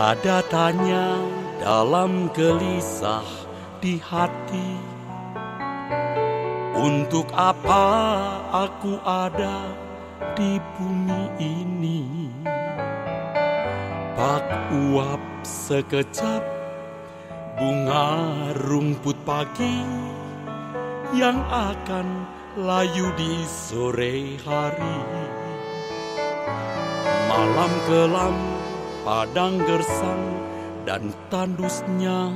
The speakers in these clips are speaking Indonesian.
Ada tanya dalam gelisah di hati, untuk apa aku ada di bumi ini? Pak uap sekejap bunga rumput pagi yang akan layu di sore hari. Malam kelam, padang gersang dan tandusnya,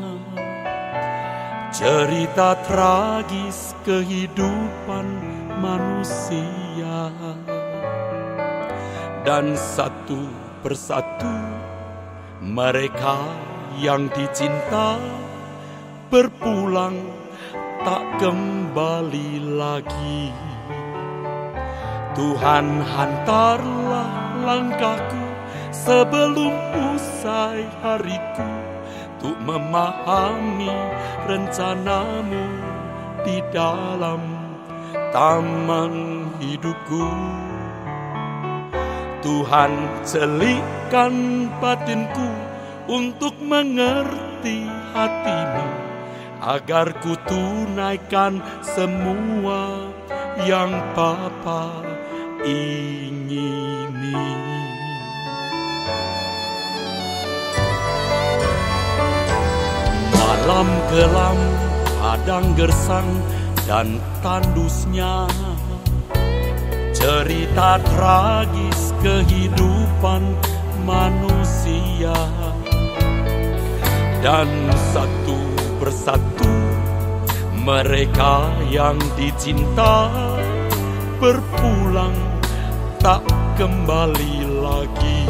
cerita tragis kehidupan manusia. Dan satu persatu mereka yang dicinta berpulang tak kembali lagi. Tuhan, hantarlah langkahku sebelum usai hariku, untuk memahami rencanamu di dalam taman hidupku. Tuhan, celikkan batinku untuk mengerti hatimu, agar ku tunaikan semua yang Bapa ingini. Malam kelam, padang gersang dan tandusnya, cerita tragis kehidupan manusia. Dan satu persatu mereka yang dicinta berpulang tak kembali lagi.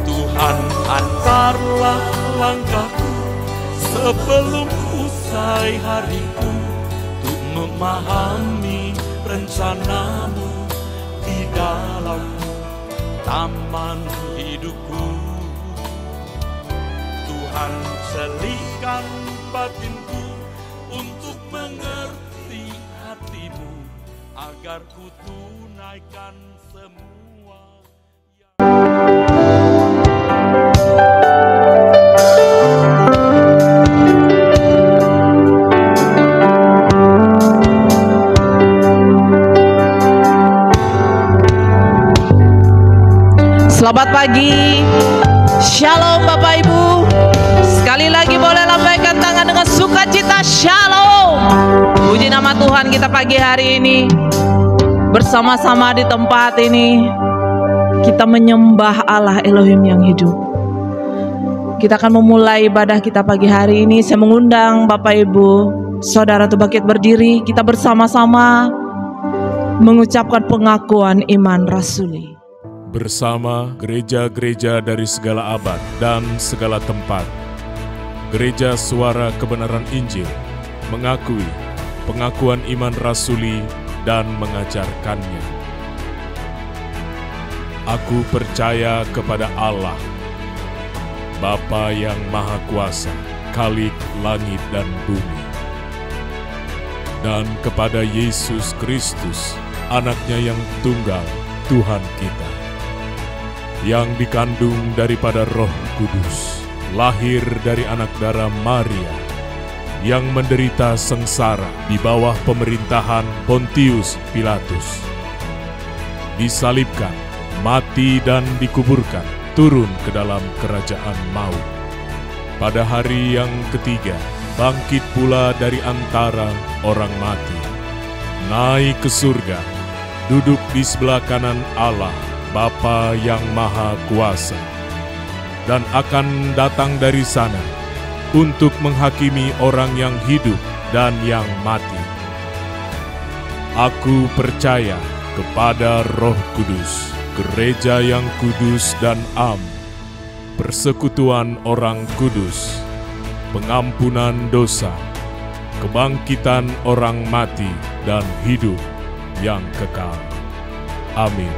Tuhan, antarlah langkahku sebelum usai hariku, untuk memahami rencanamu di dalam taman hidupku. Tuhan, celikkan batinku untuk mengerti hatimu, agar ku tunaikan semua Selamat pagi, Shalom Bapak Ibu. Sekali lagi boleh lambaikan tangan dengan sukacita, Shalom. Puji nama Tuhan, kita pagi hari ini bersama-sama di tempat ini kita menyembah Allah Elohim yang hidup. Kita akan memulai ibadah kita pagi hari ini. Saya mengundang Bapak Ibu, Saudara untuk bangkit berdiri. Kita bersama-sama mengucapkan pengakuan iman rasuli. Bersama gereja-gereja dari segala abad dan segala tempat, Gereja Suara Kebenaran Injil mengakui pengakuan iman rasuli dan mengajarkannya. Aku percaya kepada Allah, Bapa yang Maha Kuasa, Khalik langit dan bumi, dan kepada Yesus Kristus, Anaknya yang tunggal, Tuhan kita, yang dikandung daripada Roh Kudus, lahir dari anak darah Maria, yang menderita sengsara di bawah pemerintahan Pontius Pilatus, disalibkan, mati dan dikuburkan, turun ke dalam kerajaan maut. Pada hari yang ketiga, bangkit pula dari antara orang mati, naik ke surga, duduk di sebelah kanan Allah, Bapa yang Maha Kuasa, dan akan datang dari sana untuk menghakimi orang yang hidup dan yang mati. Aku percaya kepada Roh Kudus, gereja yang kudus dan am, persekutuan orang kudus, pengampunan dosa, kebangkitan orang mati, dan hidup yang kekal. Amin.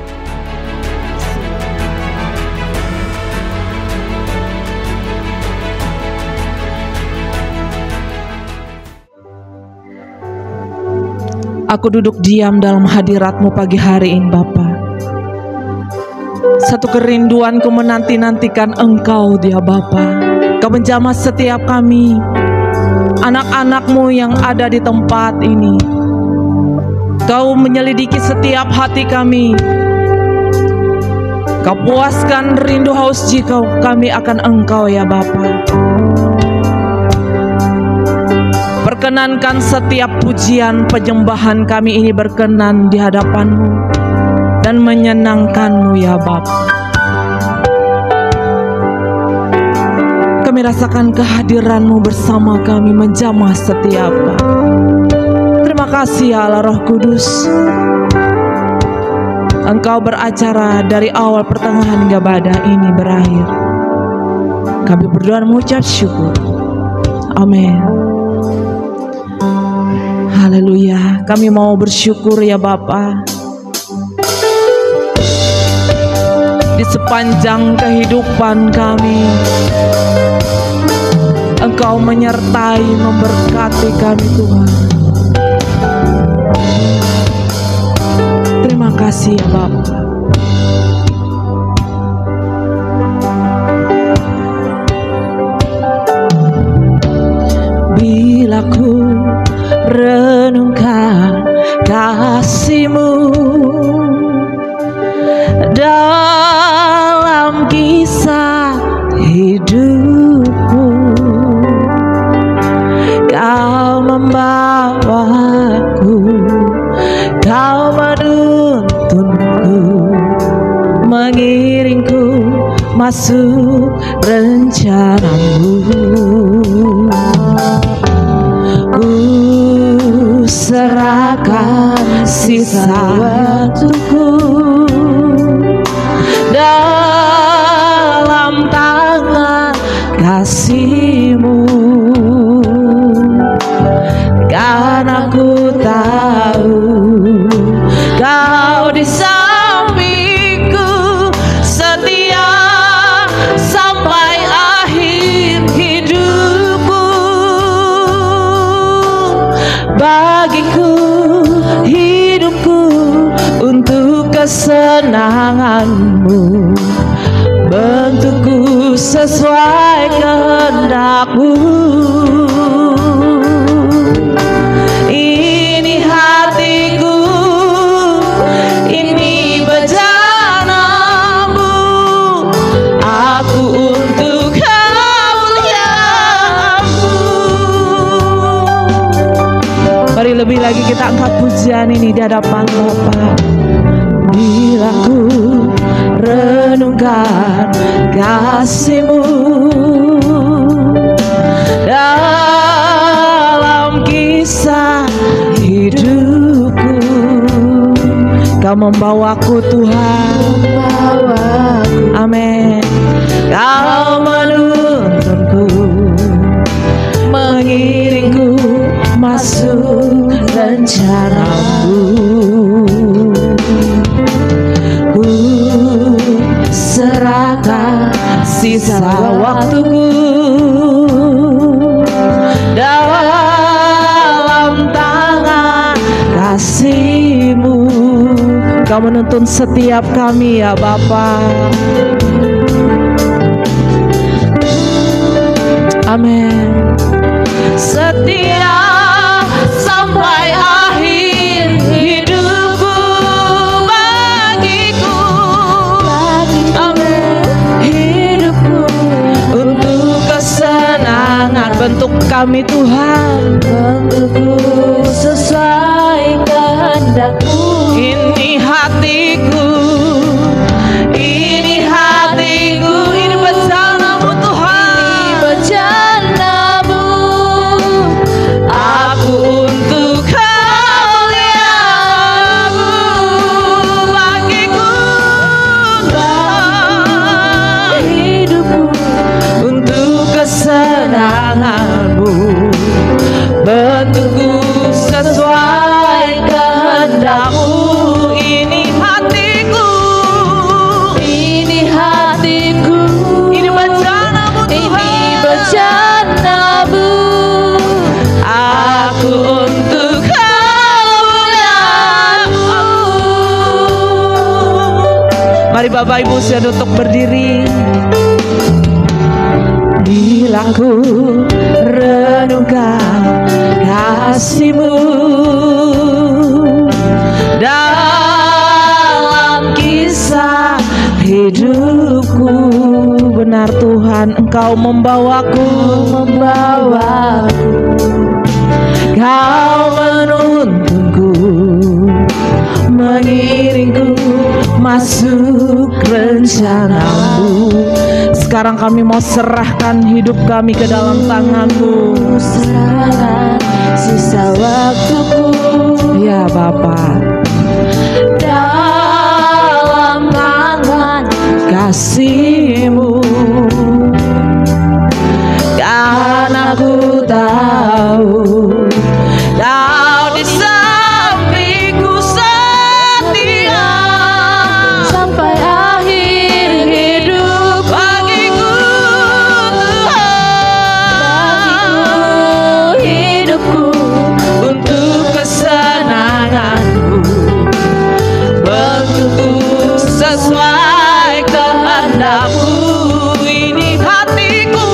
Aku duduk diam dalam hadirat-Mu pagi hari ini, Bapa. Satu kerinduanku menanti-nantikan Engkau dia Bapa. Kau menjamah setiap kami, anak-anak-Mu yang ada di tempat ini. Kau menyelidiki setiap hati kami. Kau puaskan rindu haus jika kami akan Engkau ya Bapa. Perkenankan setiap pujian penyembahan kami ini berkenan di hadapan-Mu dan menyenangkan-Mu ya Bapa. Kami rasakan kehadiran-Mu bersama kami menjamah setiap kami. Terima kasih Allah Roh Kudus. Engkau beracara dari awal pertengahan hingga pada ini berakhir. Kami berdoa mengucap syukur. Amin. Haleluya. Kami mau bersyukur ya Bapa. Di sepanjang kehidupan kami, Engkau menyertai, memberkati kami Tuhan. Terima kasih ya Bapa. Bila ku renungkan kasih-Mu dalam kisah hidupku, Kau membawaku, Kau menuntunku, mengiringku masuk rencana-Mu. Ku serahkan sisa waktuku dalam tangan kasih-Mu, karena ku tahu Kau di sampingku setia sampai akhir hidupku. Bagiku hidupku untuk kesenangan-Mu, bentukku sesuai kehendak-Mu. Ini hatiku, ini bejana-Mu, aku untuk kemuliaan-Mu. Mari lebih lagi kita angkat pujian ini di hadapan Bapa. Bila ku renungkan kasih-Mu dalam kisah hidupku, Kau membawaku Tuhan, amin. Kau menuntunku, mengiringku masuk rencana-Mu. Ku serahkan sisa waktuku dalam tangan kasih-Mu. Kau menuntun setiap kami ya Bapa. Amin. Setia sampai akhir hidupku, bagiku, amin. Hidupku untuk kesenangan, bentuk kami Tuhan, bentukku sesuai kehendak-Mu. Ini hatiku, ini hatiku, ini bejana-Mu Tuhan, ini bejana-Mu, aku untuk kemuliaan-Mu. Bagiku hidupku untuk kesenangan-Mu, bentukku Bapak Ibu siap untuk berdiri. Bila ku renungkan kasih-Mu dalam kisah hidupku, benar Tuhan, Engkau membawaku, Kau menuntunku, mengiringku masuk rencana-Mu. Sekarang kami mau serahkan hidup kami ke dalam tangan-Mu. Serahkan sisa waktuku, ya Bapa, dalam tangan kasih-Mu. Karena ku tahu Kau di sampingku setia sampai akhir hidup. Bagiku Tuhan, hidupku untuk kesenanganku, bentukku sesuai kehendak-Mu. Ini hatiku,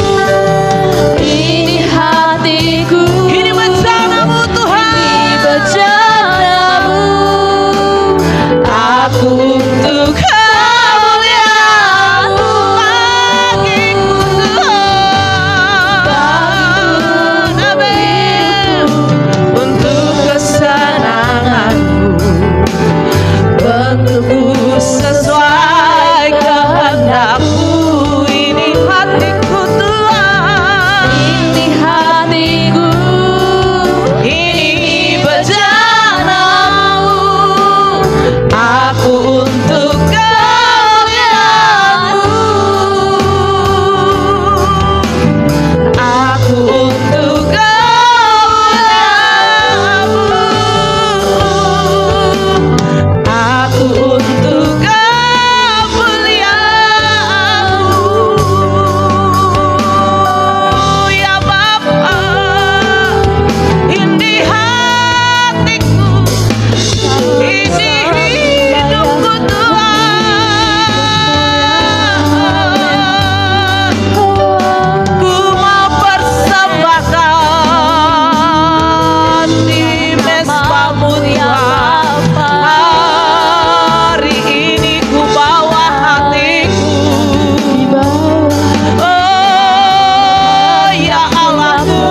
ini hatiku, ini bencana-Mu Tuhan, ini bencana-Mu. Aku untuk kemuliaan-Mu. Bagiku Tuhan, amin, untuk kesenangan-Mu, bentukku sesuai kehendak-Mu. Ini hatiku Tuhan, ini hatiku, ini bencana-Mu. Aku untuk kemuliaan-Mu, aku untuk kemuliaan-Mu, aku untuk kemuliaan-Mu. Ya Bapa, ini hatiku, ini hidupku Tuhan. Ku mau persembahkan di mezbah-Mu Tuhan. Hari ini ku bawa hatiku. Oh ya Allahku,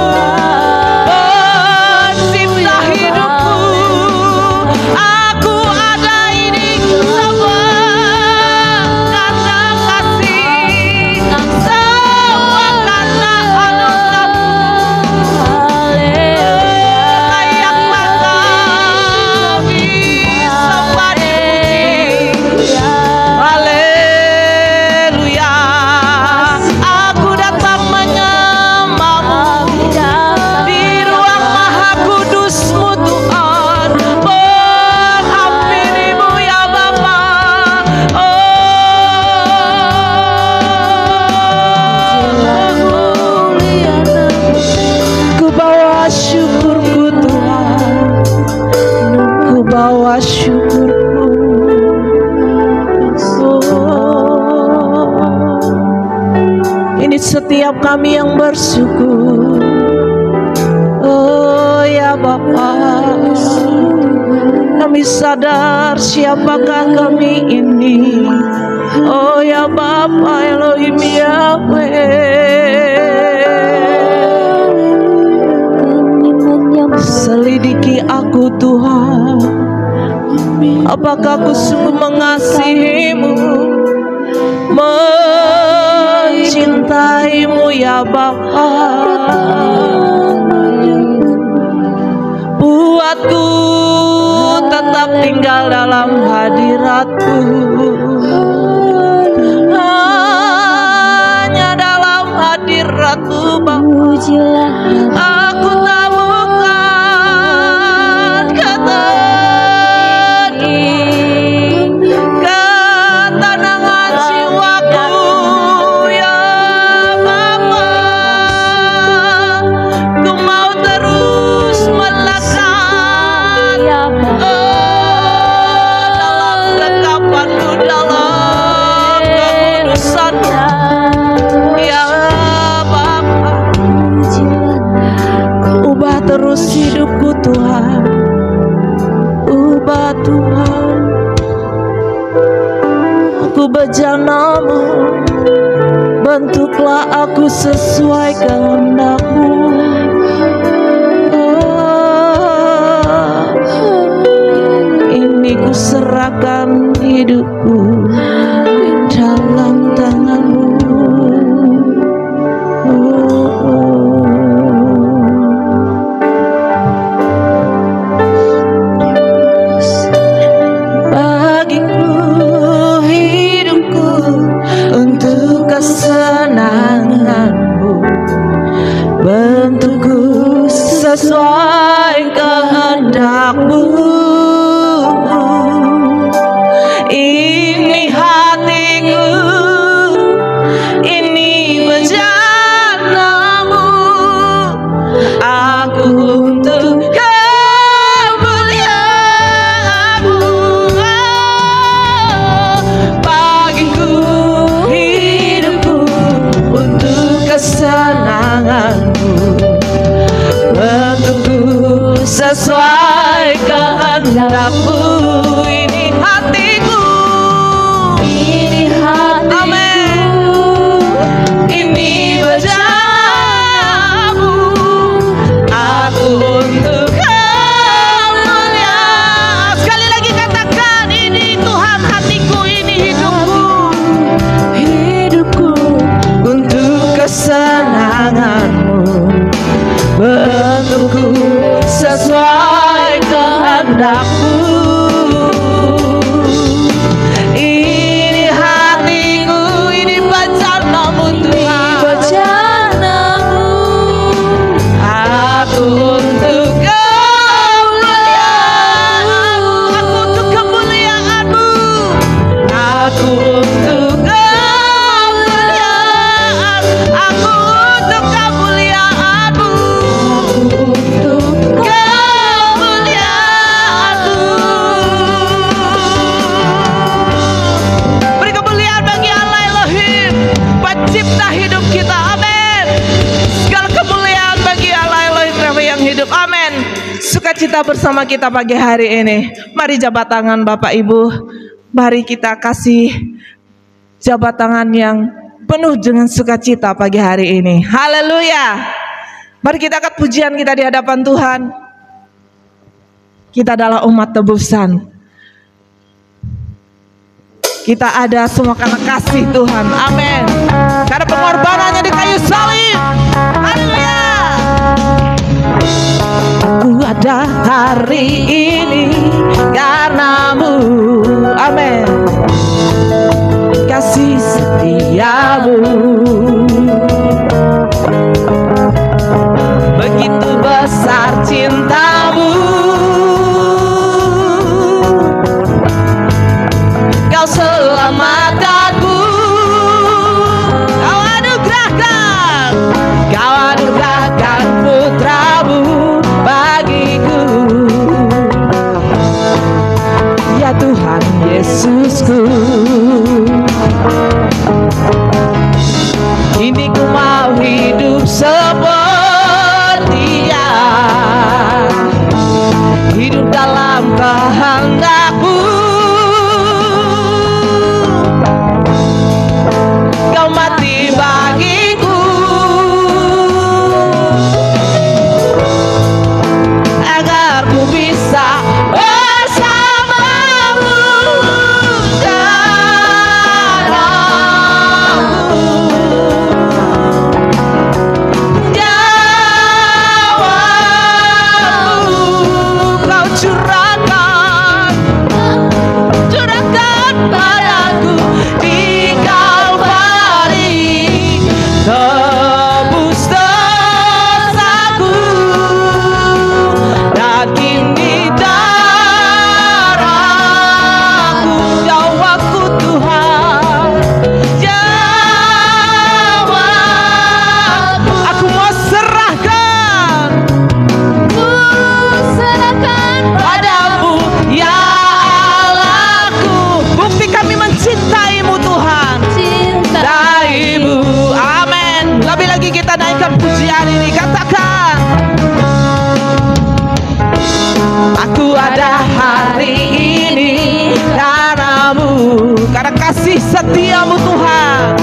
pencipta hidupku, aku ada ini semua karena kasih, semua karena anugerah-Mu. Layaklah kami sembah dipuji. Haleluya. Aku datang menyembah-Mu di ruang maha kudus-Mu Tuhan, menghampiri-Mu ya Bapa. Ku bawa syukurku Tuhan, ku bawa syukurku. Ini setiap kami yang bersyukur. Oh ya Bapa, kami sadar siapakah kami ini. Oh ya Bapa Elohim Yahweh, selidiki aku Tuhan, apakah aku sungguh mengasihi-Mu, mencintai-Mu ya Bapa. Buatku tetap tinggal dalam hadirat-Mu, hanya dalam hadirat-Mu Bapa. Aku tabuhkan ketenangan jiwaku ya Bapa. Ku mau terus melekat dalam rekapan-Mu, dalam bentuklah aku sesuai kehendak-Mu. Ini ku serahkan hidupku dalam tangan-Mu. Bagiku hidupku untuk kesenangan-Mu, bentukku sesuai kehendak-Mu. Ini hatiku, ini bejana-Mu, aku untuk kemuliaan-Mu. Bagiku hidupku untuk kesenangan-Mu, bentukku sesuai kehendak-Mu. Ini hatiku, ini hatiku, amin. Ini bejana-Mu, aku untuk kemuliaan. Sekali lagi katakan, ini Tuhan hatiku, ini hidupku, hidupku untuk kesenangan-Mu, bentukku sesuai kehendak-Mu. Ini hatiku, ini bejana-Mu Tuhan, aku untuk kemuliaan-Mu, aku untuk kemuliaan-Mu, aku untuk kemuliaan, aku untuk kemuliaan-Mu, untuk kemuliaan-Mu. Beri kemuliaan bagi Allah Elohim, pencipta hidup kita, amin. Segala kemuliaan bagi Allah Elohim yang hidup, amin. Sukacita bersama kita pagi hari ini. Mari jabat tangan Bapak Ibu, mari kita kasih jabat tangan yang penuh dengan sukacita pagi hari ini. Haleluya. Mari kita angkat pujian kita di hadapan Tuhan. Kita adalah umat tebusan. Kita ada semua karena kasih Tuhan, amin. Karena pengorbanannya di kayu salib. Haleluya. Aku ada hari ini karena-Mu, amin. Kasih setia-Mu begitu besar, cinta-Mu Kau selamatkanku, Kau anugerahkan putra-Mu bagiku, ya Tuhan Yesusku. Kini ku mau hidup seperti-Nya, hidup dalam kehendak-Mu. Kau mati bagiku agar ku bisa bersama-Mu dalam-Mu. Nyawa-Mu Kau curahkan padaku di Kalvari, tebus dosaku, dan kini darah-Mu, nyawaku Tuhan, nyawaku, aku mau serahkan padamu, ya Allahku. Bukti kami mencintai-Mu Tuhan, cintai-Mu, amin. Lebih lagi kita naikkan pujian ini, katakan, aku ada hari ini karena-Mu, karena kasih setia-Mu Tuhan.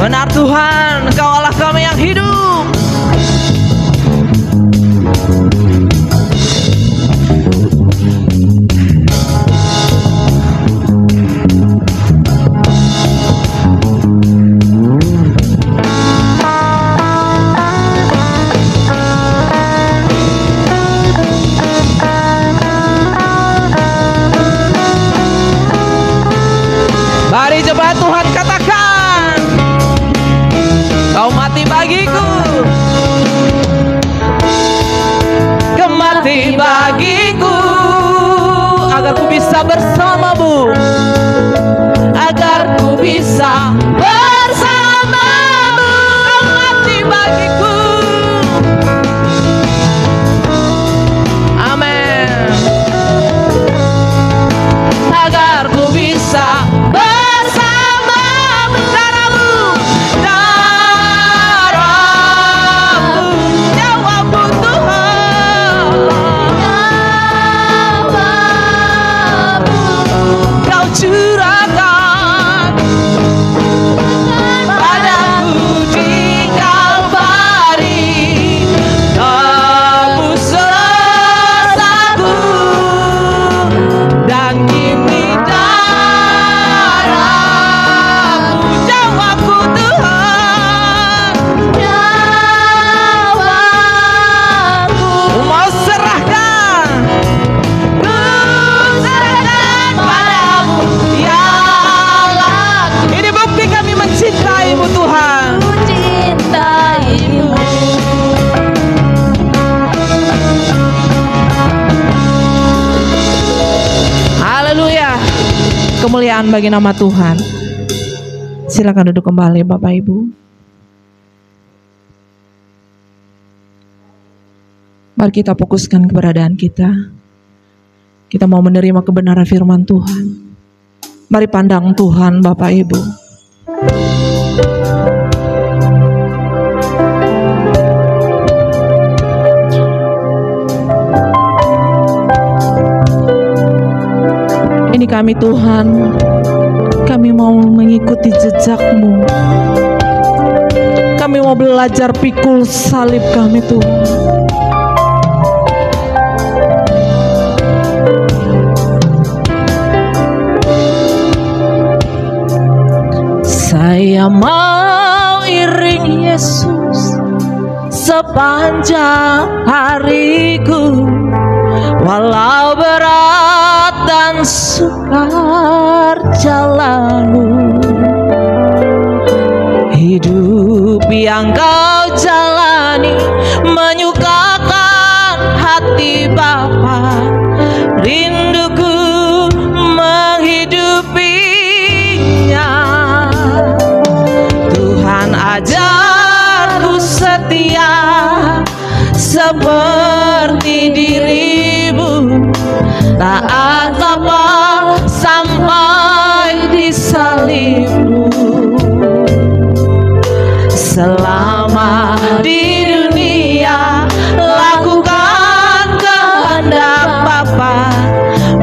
Benar Tuhan, Engkau Allah kami yang hidup. Mari coba Tuhan katakan, Kau mati bagiku, Kau mati bagiku, agar ku bisa bersamamu, agar ku bisa bersamamu. Kau mati bagiku. Amin. Agar ku bisa kemuliaan bagi nama Tuhan. Silakan duduk kembali Bapak Ibu. Mari kita fokuskan keberadaan kita. Kita mau menerima kebenaran firman Tuhan. Mari pandang Tuhan Bapak Ibu. Ini kami Tuhan, kami mau mengikuti jejak-Mu. Kami mau belajar pikul salib kami Tuhan. Saya mau iring Yesus sepanjang hariku, walau berat dan sukar jalanmu. Hidup yang Kau jalani menyukakan hati Bapa. Rinduku menghidupinya. Tuhan ajarku setia seperti diri-Mu, taat apa sampai di salib-Mu. Selama di dunia lakukan kehendak Bapa,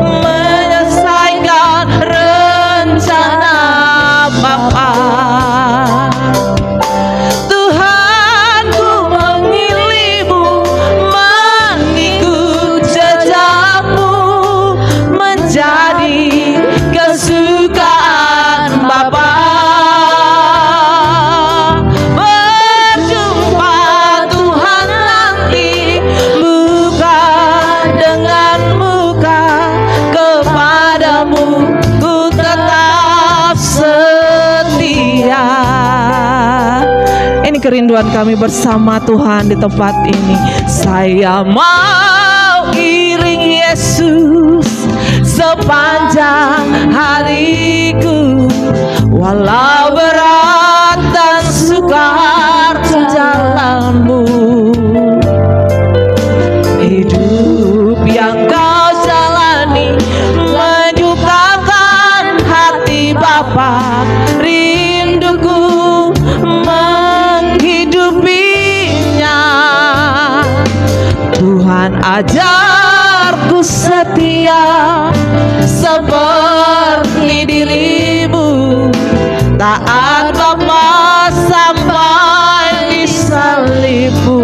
menyelesaikan rencana Bapa. Tuhan, ku memilih-Mu, mengikut jejak-Mu, menjadi kesukaan Bapa. Berjumpa Tuhan nanti, muka dengan muka, kepadamu ku tetap setia. Ini kerinduan kami bersama Tuhan di tempat ini. Saya mau iring Yesus sepanjang hariku, walau berat dan sukar jalanmu. Hidup yang Kau jalani menyukakan hati Bapa. Rinduku menghidupinya. Tuhan ajarku setia seperti diri-Mu, taat Bapa. sampai di salibmu.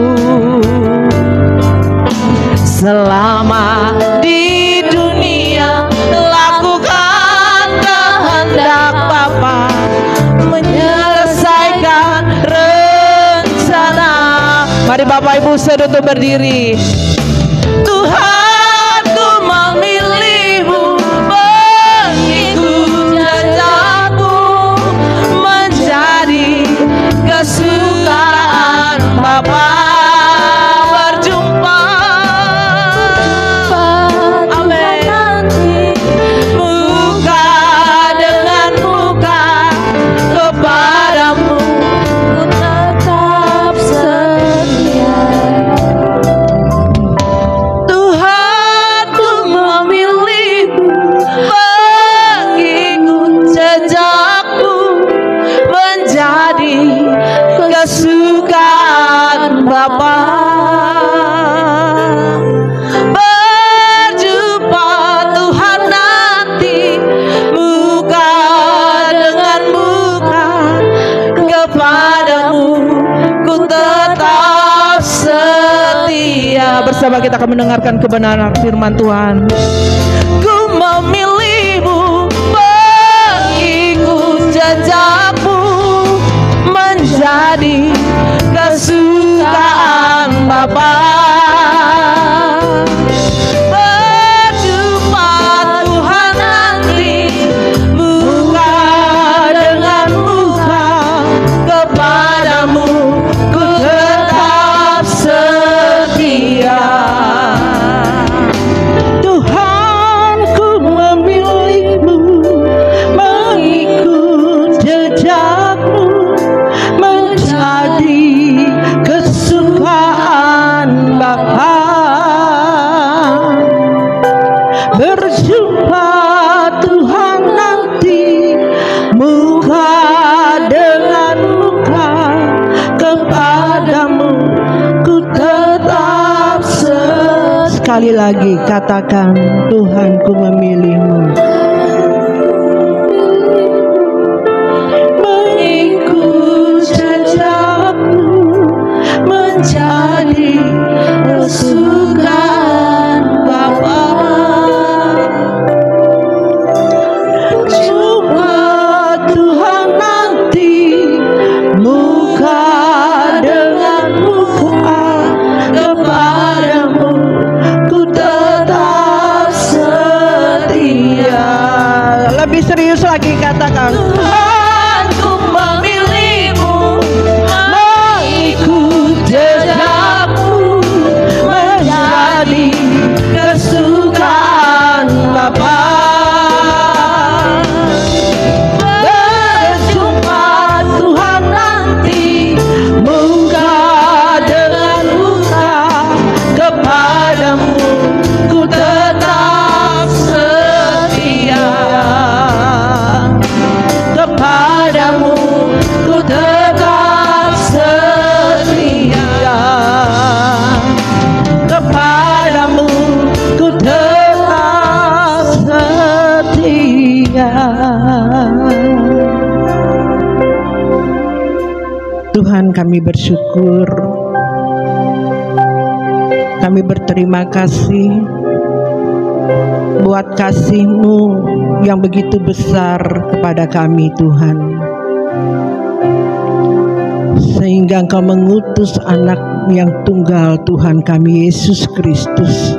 Selama di dunia lakukan kehendak Bapa, menyelesaikan rencana. Mari Bapak Ibu saudara berdiri. Tuhan, ku memilih-Mu, mengikut jejakmu, menjadi kesukaan Bapa. Berjumpa, amin, muka dengan muka kepadamu, ku tetap setia. Tuhan, ku memilih-Mu, mengikut jejakmu, menjadi kesukaan Bapa. Berjumpa Tuhan nanti, muka dengan muka kepadamu, ku tetap setia. Bersama kita akan mendengarkan kebenaran firman Tuhan. Ku memilih-Mu, mengikut jejakmu, menjadi kesukaan Bapa. Berjumpa Tuhan nanti, muka dengan muka kepadamu, ku tetap setia. Tuhan, ku memilih-Mu, mengikut jejakmu, menjadi kesukaan Bapa. Berjumpa Tuhan nanti, muka dengan muka kepadamu, ku tetap sekali lagi katakan, Tuhan, ku memilih-Mu, mengikut jejakmu, menjadi kesukaan Bapa. Jumpa Tuhan nanti, muka dengan muka kepadamu, ku tetap setia. Lebih serius lagi katakan, Tuhan, ku memilih-Mu, mengikut jejakmu, menjadi kesukaan Bapa. Berjumpa Tuhan nanti, muka dengan muka kepadamu, ku tetap setia. Kepadamu ku tetap setia. Kepadamu ku tetap setia. Tuhan, kami bersyukur, kami berterima kasih buat kasih-Mu yang begitu besar kepada kami, Tuhan, sehingga Engkau mengutus anak yang tunggal Tuhan kami Yesus Kristus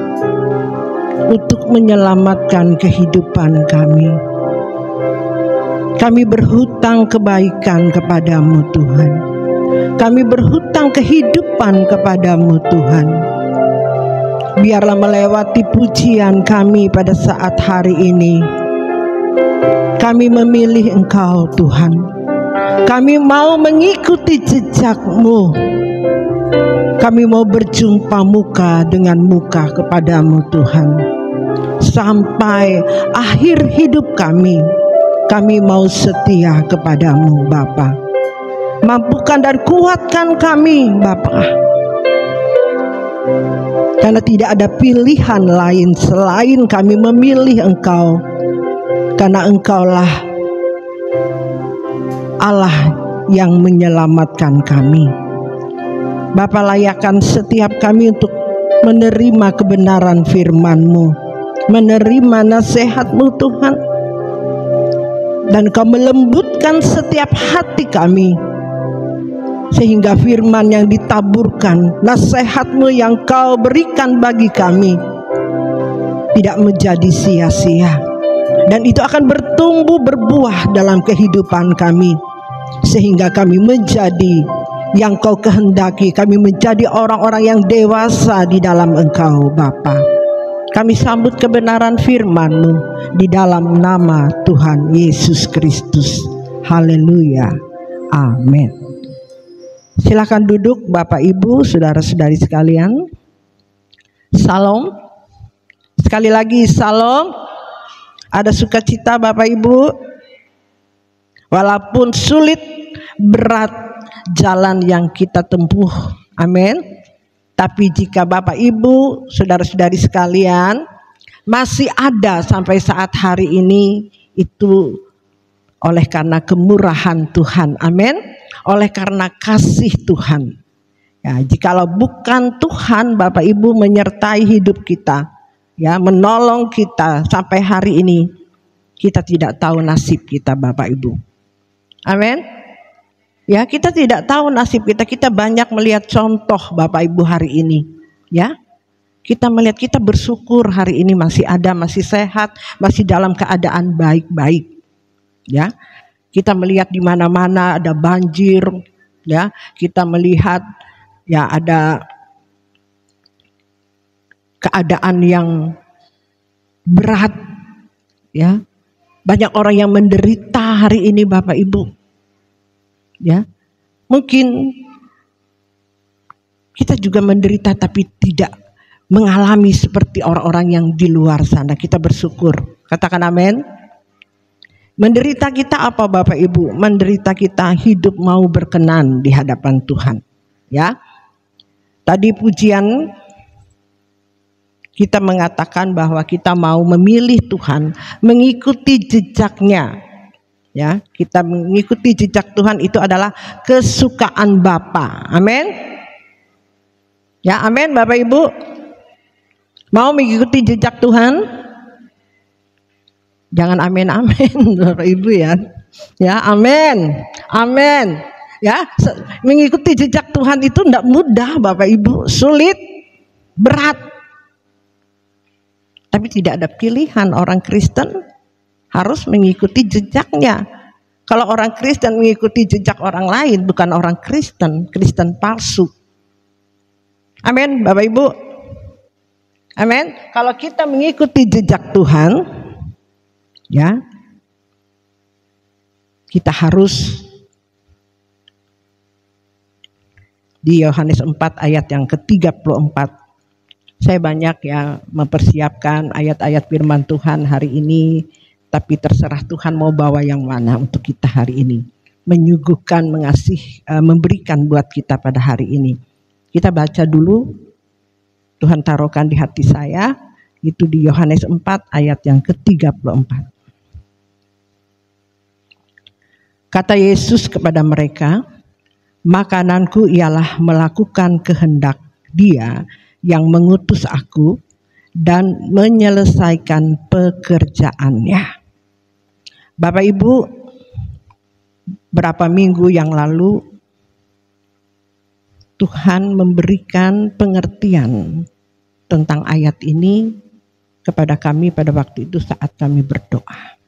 untuk menyelamatkan kehidupan kami. Kami berhutang kebaikan kepadamu, Tuhan. Kami berhutang kehidupan kepadamu, Tuhan. Biarlah melewati pujian kami pada saat hari ini, kami memilih Engkau, Tuhan. Kami mau mengikuti jejak-Mu. Kami mau berjumpa muka dengan muka kepadamu, Tuhan. Sampai akhir hidup kami mau setia kepadamu, Bapa. Mampukan dan kuatkan kami, Bapa. Karena tidak ada pilihan lain selain kami memilih Engkau. Karena Engkaulah Allah yang menyelamatkan kami. Bapa, layakkan setiap kami untuk menerima kebenaran firman-Mu, menerima nasihat-Mu Tuhan, dan Kau melembutkan setiap hati kami, sehingga firman yang ditaburkan, nasihat-Mu yang Kau berikan bagi kami tidak menjadi sia-sia, dan itu akan bertumbuh berbuah dalam kehidupan kami, sehingga kami menjadi yang Kau kehendaki. Kami menjadi orang-orang yang dewasa di dalam Engkau Bapa. Kami sambut kebenaran firman-Mu di dalam nama Tuhan Yesus Kristus. Haleluya. Amin. Silakan duduk Bapak Ibu, saudara-saudari sekalian. Salam. Sekali lagi salam. Ada sukacita Bapak Ibu. Walaupun sulit, berat jalan yang kita tempuh. Amin. Tapi jika Bapak Ibu, saudara-saudari sekalian masih ada sampai saat hari ini, itu oleh karena kemurahan Tuhan. Amin. Oleh karena kasih Tuhan. Ya, jikalau bukan Tuhan Bapak Ibu menyertai hidup kita, ya, menolong kita sampai hari ini, kita tidak tahu nasib kita Bapak Ibu. Amin. Ya, kita tidak tahu nasib kita. Kita banyak melihat contoh Bapak Ibu hari ini. Ya, kita melihat, kita bersyukur hari ini masih ada, masih sehat, masih dalam keadaan baik-baik. Ya, kita melihat di mana-mana ada banjir. Ya, kita melihat ya ada keadaan yang berat. Ya, banyak orang yang menderita hari ini Bapak Ibu. Ya, mungkin kita juga menderita tapi tidak mengalami seperti orang-orang yang di luar sana. Kita bersyukur. Katakan amin. Menderita kita apa Bapak Ibu? Menderita kita hidup mau berkenan di hadapan Tuhan. Ya. Tadi pujian kita mengatakan bahwa kita mau memilih Tuhan, mengikuti jejaknya. Ya, kita mengikuti jejak Tuhan itu adalah kesukaan Bapa. Amin. Ya, amin Bapak Ibu. Mau mengikuti jejak Tuhan? Jangan amin Bapak Ibu ya. Ya, amin. Amin. Ya, mengikuti jejak Tuhan itu tidak mudah Bapak Ibu, sulit, berat. Tapi tidak ada pilihan, orang Kristen harus mengikuti jejaknya. Kalau orang Kristen mengikuti jejak orang lain, bukan orang Kristen, Kristen palsu. Amin, Bapak Ibu. Amin. Kalau kita mengikuti jejak Tuhan, ya, kita harus di Yohanes 4 ayat yang ke-34. Saya banyak ya mempersiapkan ayat-ayat firman Tuhan hari ini. Tapi terserah Tuhan mau bawa yang mana untuk kita hari ini. Menyuguhkan, memberikan buat kita pada hari ini. Kita baca dulu. Tuhan taruhkan di hati saya. Itu di Yohanes 4 ayat yang ke-34. Kata Yesus kepada mereka, makananku ialah melakukan kehendak Dia yang mengutus aku dan menyelesaikan pekerjaannya. Bapak Ibu, berapa minggu yang lalu Tuhan memberikan pengertian tentang ayat ini kepada kami pada waktu itu saat kami berdoa.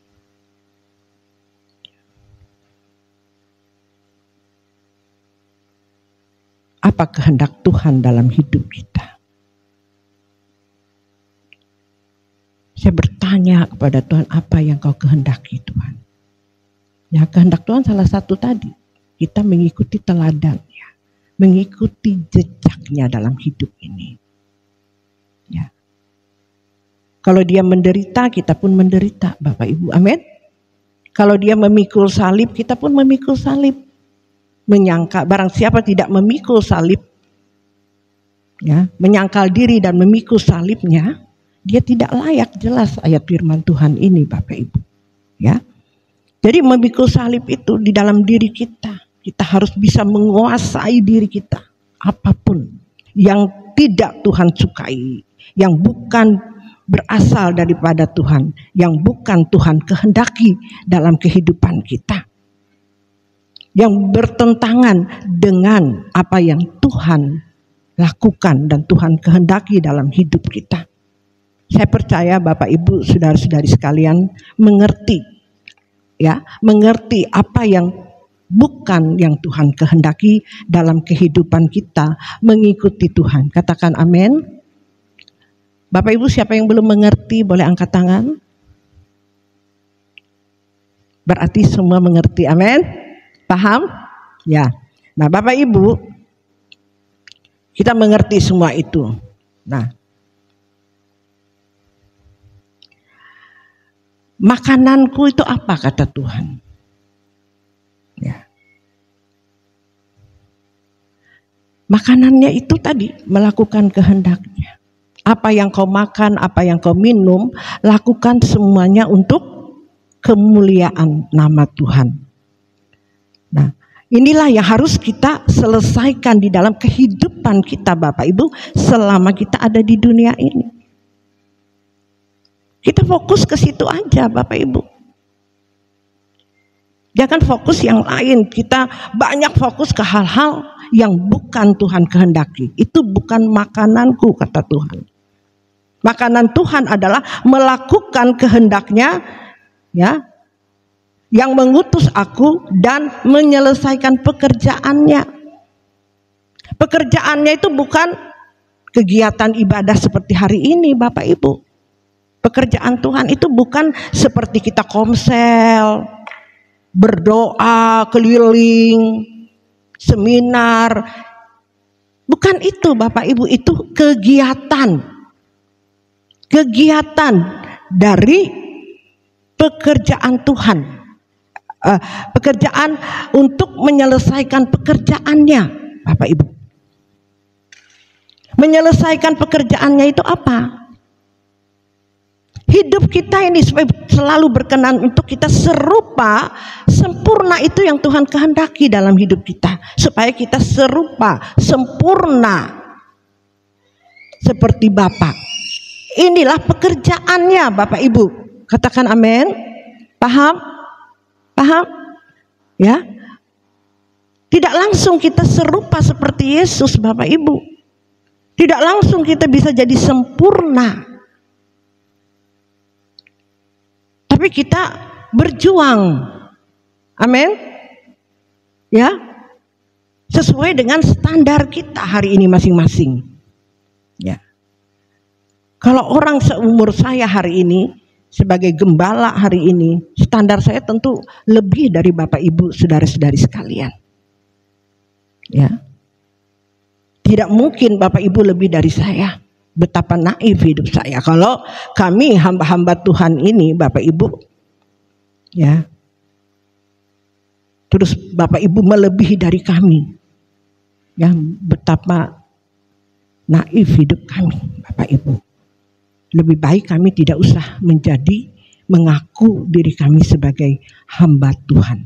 Apa kehendak Tuhan dalam hidup kita? Saya bertanya kepada Tuhan, apa yang kau kehendaki Tuhan? Ya, kehendak Tuhan salah satu tadi, kita mengikuti teladannya, mengikuti jejaknya dalam hidup ini. Ya. Kalau dia menderita, kita pun menderita, Bapak Ibu, amin. Kalau dia memikul salib, kita pun memikul salib. Menyangka, barang siapa tidak memikul salib, ya, menyangkal diri dan memikul salibnya, dia tidak layak, jelas ayat firman Tuhan ini Bapak Ibu. Ya. Jadi memikul salib itu di dalam diri kita. Kita harus bisa menguasai diri kita. Apapun yang tidak Tuhan sukai, yang bukan berasal daripada Tuhan, yang bukan Tuhan kehendaki dalam kehidupan kita, yang bertentangan dengan apa yang Tuhan lakukan dan Tuhan kehendaki dalam hidup kita. Saya percaya Bapak Ibu, saudara-saudari sekalian mengerti, ya, mengerti apa yang bukan yang Tuhan kehendaki dalam kehidupan kita mengikuti Tuhan. Katakan amin. Bapak Ibu, siapa yang belum mengerti boleh angkat tangan. Berarti semua mengerti, amin. Paham? Ya. Nah, Bapak Ibu, kita mengerti semua itu. Nah, makananku itu apa kata Tuhan? Ya. Makanannya itu tadi melakukan kehendaknya. Apa yang kau makan, apa yang kau minum, lakukan semuanya untuk kemuliaan nama Tuhan. Nah, inilah yang harus kita selesaikan di dalam kehidupan kita Bapak Ibu selama kita ada di dunia ini. Kita fokus ke situ aja Bapak Ibu. Jangan fokus yang lain. Kita banyak fokus ke hal-hal yang bukan Tuhan kehendaki. Itu bukan makananku kata Tuhan. Makanan Tuhan adalah melakukan kehendaknya, ya, yang mengutus aku dan menyelesaikan pekerjaannya. Pekerjaannya itu bukan kegiatan ibadah seperti hari ini Bapak Ibu. Pekerjaan Tuhan itu bukan seperti kita komsel, berdoa, keliling, seminar. Bukan itu Bapak Ibu, itu kegiatan. Kegiatan dari pekerjaan Tuhan. Pekerjaan untuk menyelesaikan pekerjaannya Bapak Ibu. Menyelesaikan pekerjaannya itu apa? Hidup kita ini supaya selalu berkenan untuk kita serupa, sempurna itu yang Tuhan kehendaki dalam hidup kita. Supaya kita serupa, sempurna seperti Bapa. Inilah pekerjaannya Bapak Ibu. Katakan amin. Paham? Paham? Ya. Tidak langsung kita serupa seperti Yesus Bapak Ibu. Tidak langsung kita bisa jadi sempurna. Tapi kita berjuang. Amin. Ya. Sesuai dengan standar kita hari ini masing-masing. Ya. Kalau orang seumur saya hari ini, sebagai gembala hari ini, standar saya tentu lebih dari Bapak Ibu, saudara-saudari sekalian. Ya. Tidak mungkin Bapak Ibu lebih dari saya. Betapa naif hidup saya. Kalau kami hamba-hamba Tuhan ini, Bapak Ibu, ya, terus Bapak Ibu melebihi dari kami, ya, betapa naif hidup kami, Bapak Ibu. Lebih baik kami tidak usah mengaku diri kami sebagai hamba Tuhan.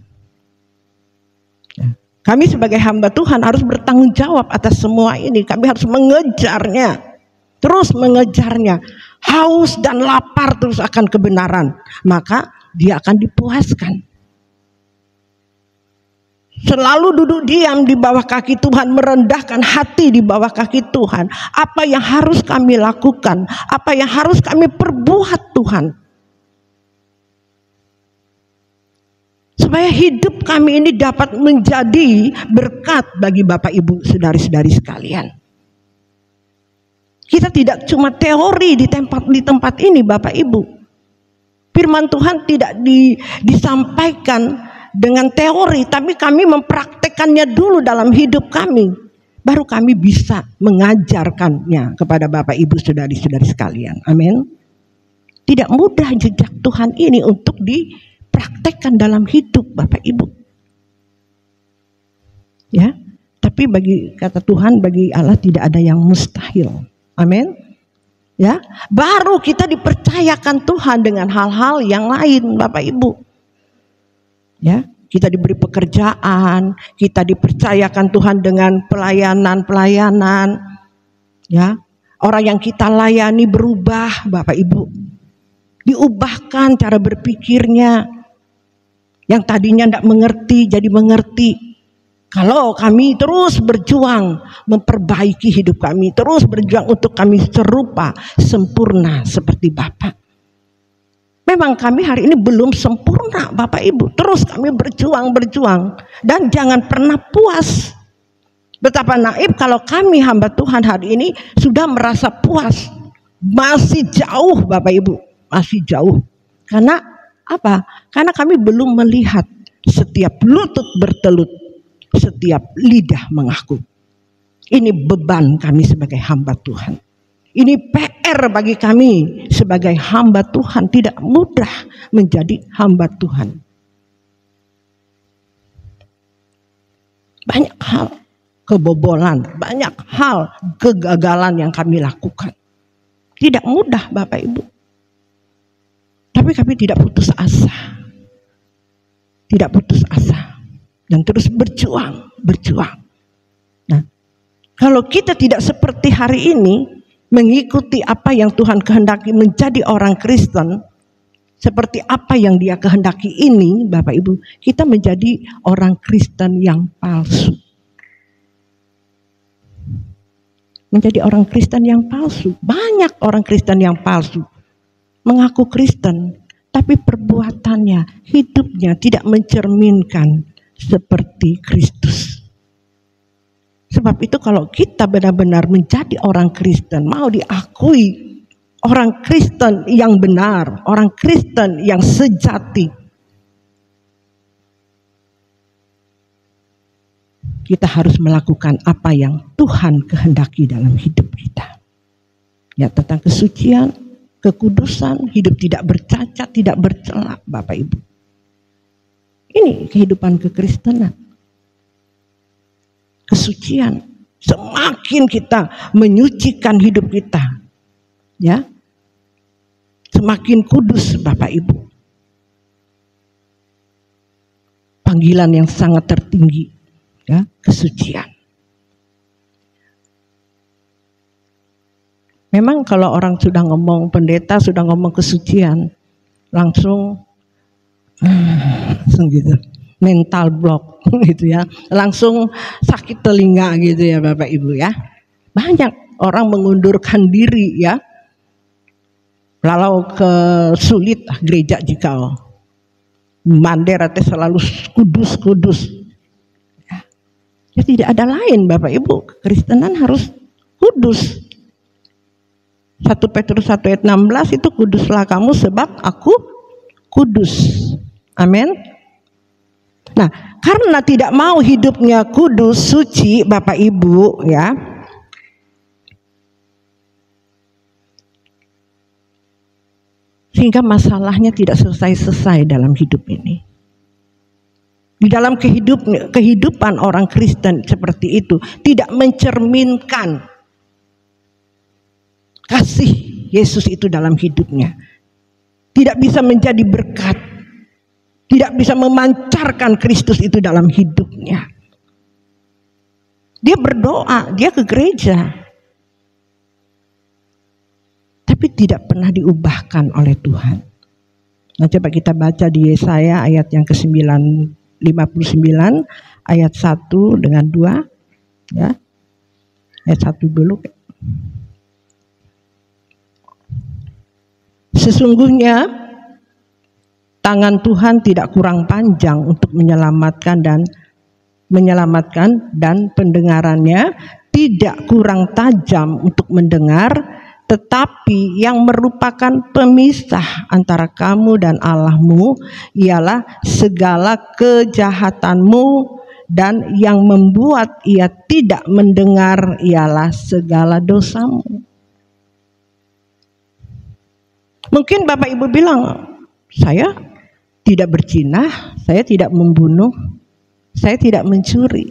Ya. Kami sebagai hamba Tuhan harus bertanggung jawab atas semua ini. Kami harus mengejarnya, terus mengejarnya. Haus dan lapar terus akan kebenaran, maka dia akan dipuaskan. Selalu duduk diam di bawah kaki Tuhan, merendahkan hati di bawah kaki Tuhan. Apa yang harus kami lakukan, apa yang harus kami perbuat Tuhan, supaya hidup kami ini dapat menjadi berkat bagi Bapak Ibu, saudari-saudari sekalian. Kita tidak cuma teori di tempat ini Bapak Ibu. Firman Tuhan tidak disampaikan dengan teori, tapi kami mempraktekannya dulu dalam hidup kami. Baru kami bisa mengajarkannya kepada Bapak Ibu, saudari-saudari sekalian. Amin. Tidak mudah jejak Tuhan ini untuk dipraktekkan dalam hidup Bapak Ibu. Ya, tapi bagi kata Tuhan, bagi Allah tidak ada yang mustahil. Amin. Ya, baru kita dipercayakan Tuhan dengan hal-hal yang lain Bapak Ibu. Ya, Kita diberi pekerjaan, kita dipercayakan Tuhan dengan pelayanan-pelayanan. Ya, orang yang kita layani berubah, Bapak Ibu. Diubahkan cara berpikirnya. Yang tadinya tidak mengerti jadi mengerti. Kalau kami terus berjuang memperbaiki hidup kami, terus berjuang untuk kami serupa, sempurna seperti Bapa. Memang kami hari ini belum sempurna Bapak Ibu. Terus kami berjuang dan jangan pernah puas. Betapa naif kalau kami hamba Tuhan hari ini sudah merasa puas. Masih jauh Bapak Ibu, masih jauh. Karena apa? Karena kami belum melihat setiap lutut bertelut, setiap lidah mengaku. Ini beban kami sebagai hamba Tuhan. Ini PR bagi kami sebagai hamba Tuhan. Tidak mudah menjadi hamba Tuhan. Banyak hal kebobolan, banyak hal kegagalan yang kami lakukan. Tidak mudah Bapak Ibu. Tapi kami tidak putus asa. Tidak putus asa. Dan terus berjuang. Nah, kalau kita tidak seperti hari ini, mengikuti apa yang Tuhan kehendaki menjadi orang Kristen, seperti apa yang Dia kehendaki ini, Bapak Ibu, kita menjadi orang Kristen yang palsu. Menjadi orang Kristen yang palsu. Banyak orang Kristen yang palsu. Mengaku Kristen, tapi perbuatannya, hidupnya tidak mencerminkan seperti Kristus. Sebab itu kalau kita benar-benar menjadi orang Kristen, mau diakui orang Kristen yang benar, orang Kristen yang sejati, kita harus melakukan apa yang Tuhan kehendaki dalam hidup kita. Ya, tentang kesucian, kekudusan, hidup tidak bercacat, tidak bercela, Bapak Ibu. Ini kehidupan kekristenan. Kesucian, semakin kita menyucikan hidup kita, ya, semakin kudus Bapak Ibu. Panggilan yang sangat tertinggi, ya, kesucian. Memang kalau orang sudah ngomong, pendeta sudah ngomong kesucian, langsung gitu. Mental block gitu ya, langsung sakit telinga gitu ya Bapak Ibu ya. Banyak orang mengundurkan diri ya, lalu ke sulit gereja jika mandera selalu kudus ya, tidak ada lain Bapak Ibu, kekristenan harus kudus. 1 Petrus 1 ayat 16 itu, kuduslah kamu sebab aku kudus. Amin. Nah, karena tidak mau hidupnya kudus, suci, Bapak Ibu, ya, sehingga masalahnya tidak selesai-selesai dalam hidup ini. Di dalam kehidupan orang Kristen seperti itu, tidak mencerminkan kasih Yesus itu dalam hidupnya. Tidak bisa menjadi berkat. Tidak bisa memancarkan Kristus itu dalam hidupnya. Dia berdoa, dia ke gereja, tapi tidak pernah diubahkan oleh Tuhan. Nah, coba kita baca di Yesaya ayat yang ke-59 ayat 1 dengan 2 ya. Ayat 1 dulu. Sesungguhnya tangan Tuhan tidak kurang panjang untuk menyelamatkan dan pendengarannya tidak kurang tajam untuk mendengar, tetapi yang merupakan pemisah antara kamu dan Allahmu ialah segala kejahatanmu, dan yang membuat ia tidak mendengar ialah segala dosamu. Mungkin Bapak Ibu bilang, saya tidak berzina, saya tidak membunuh, saya tidak mencuri.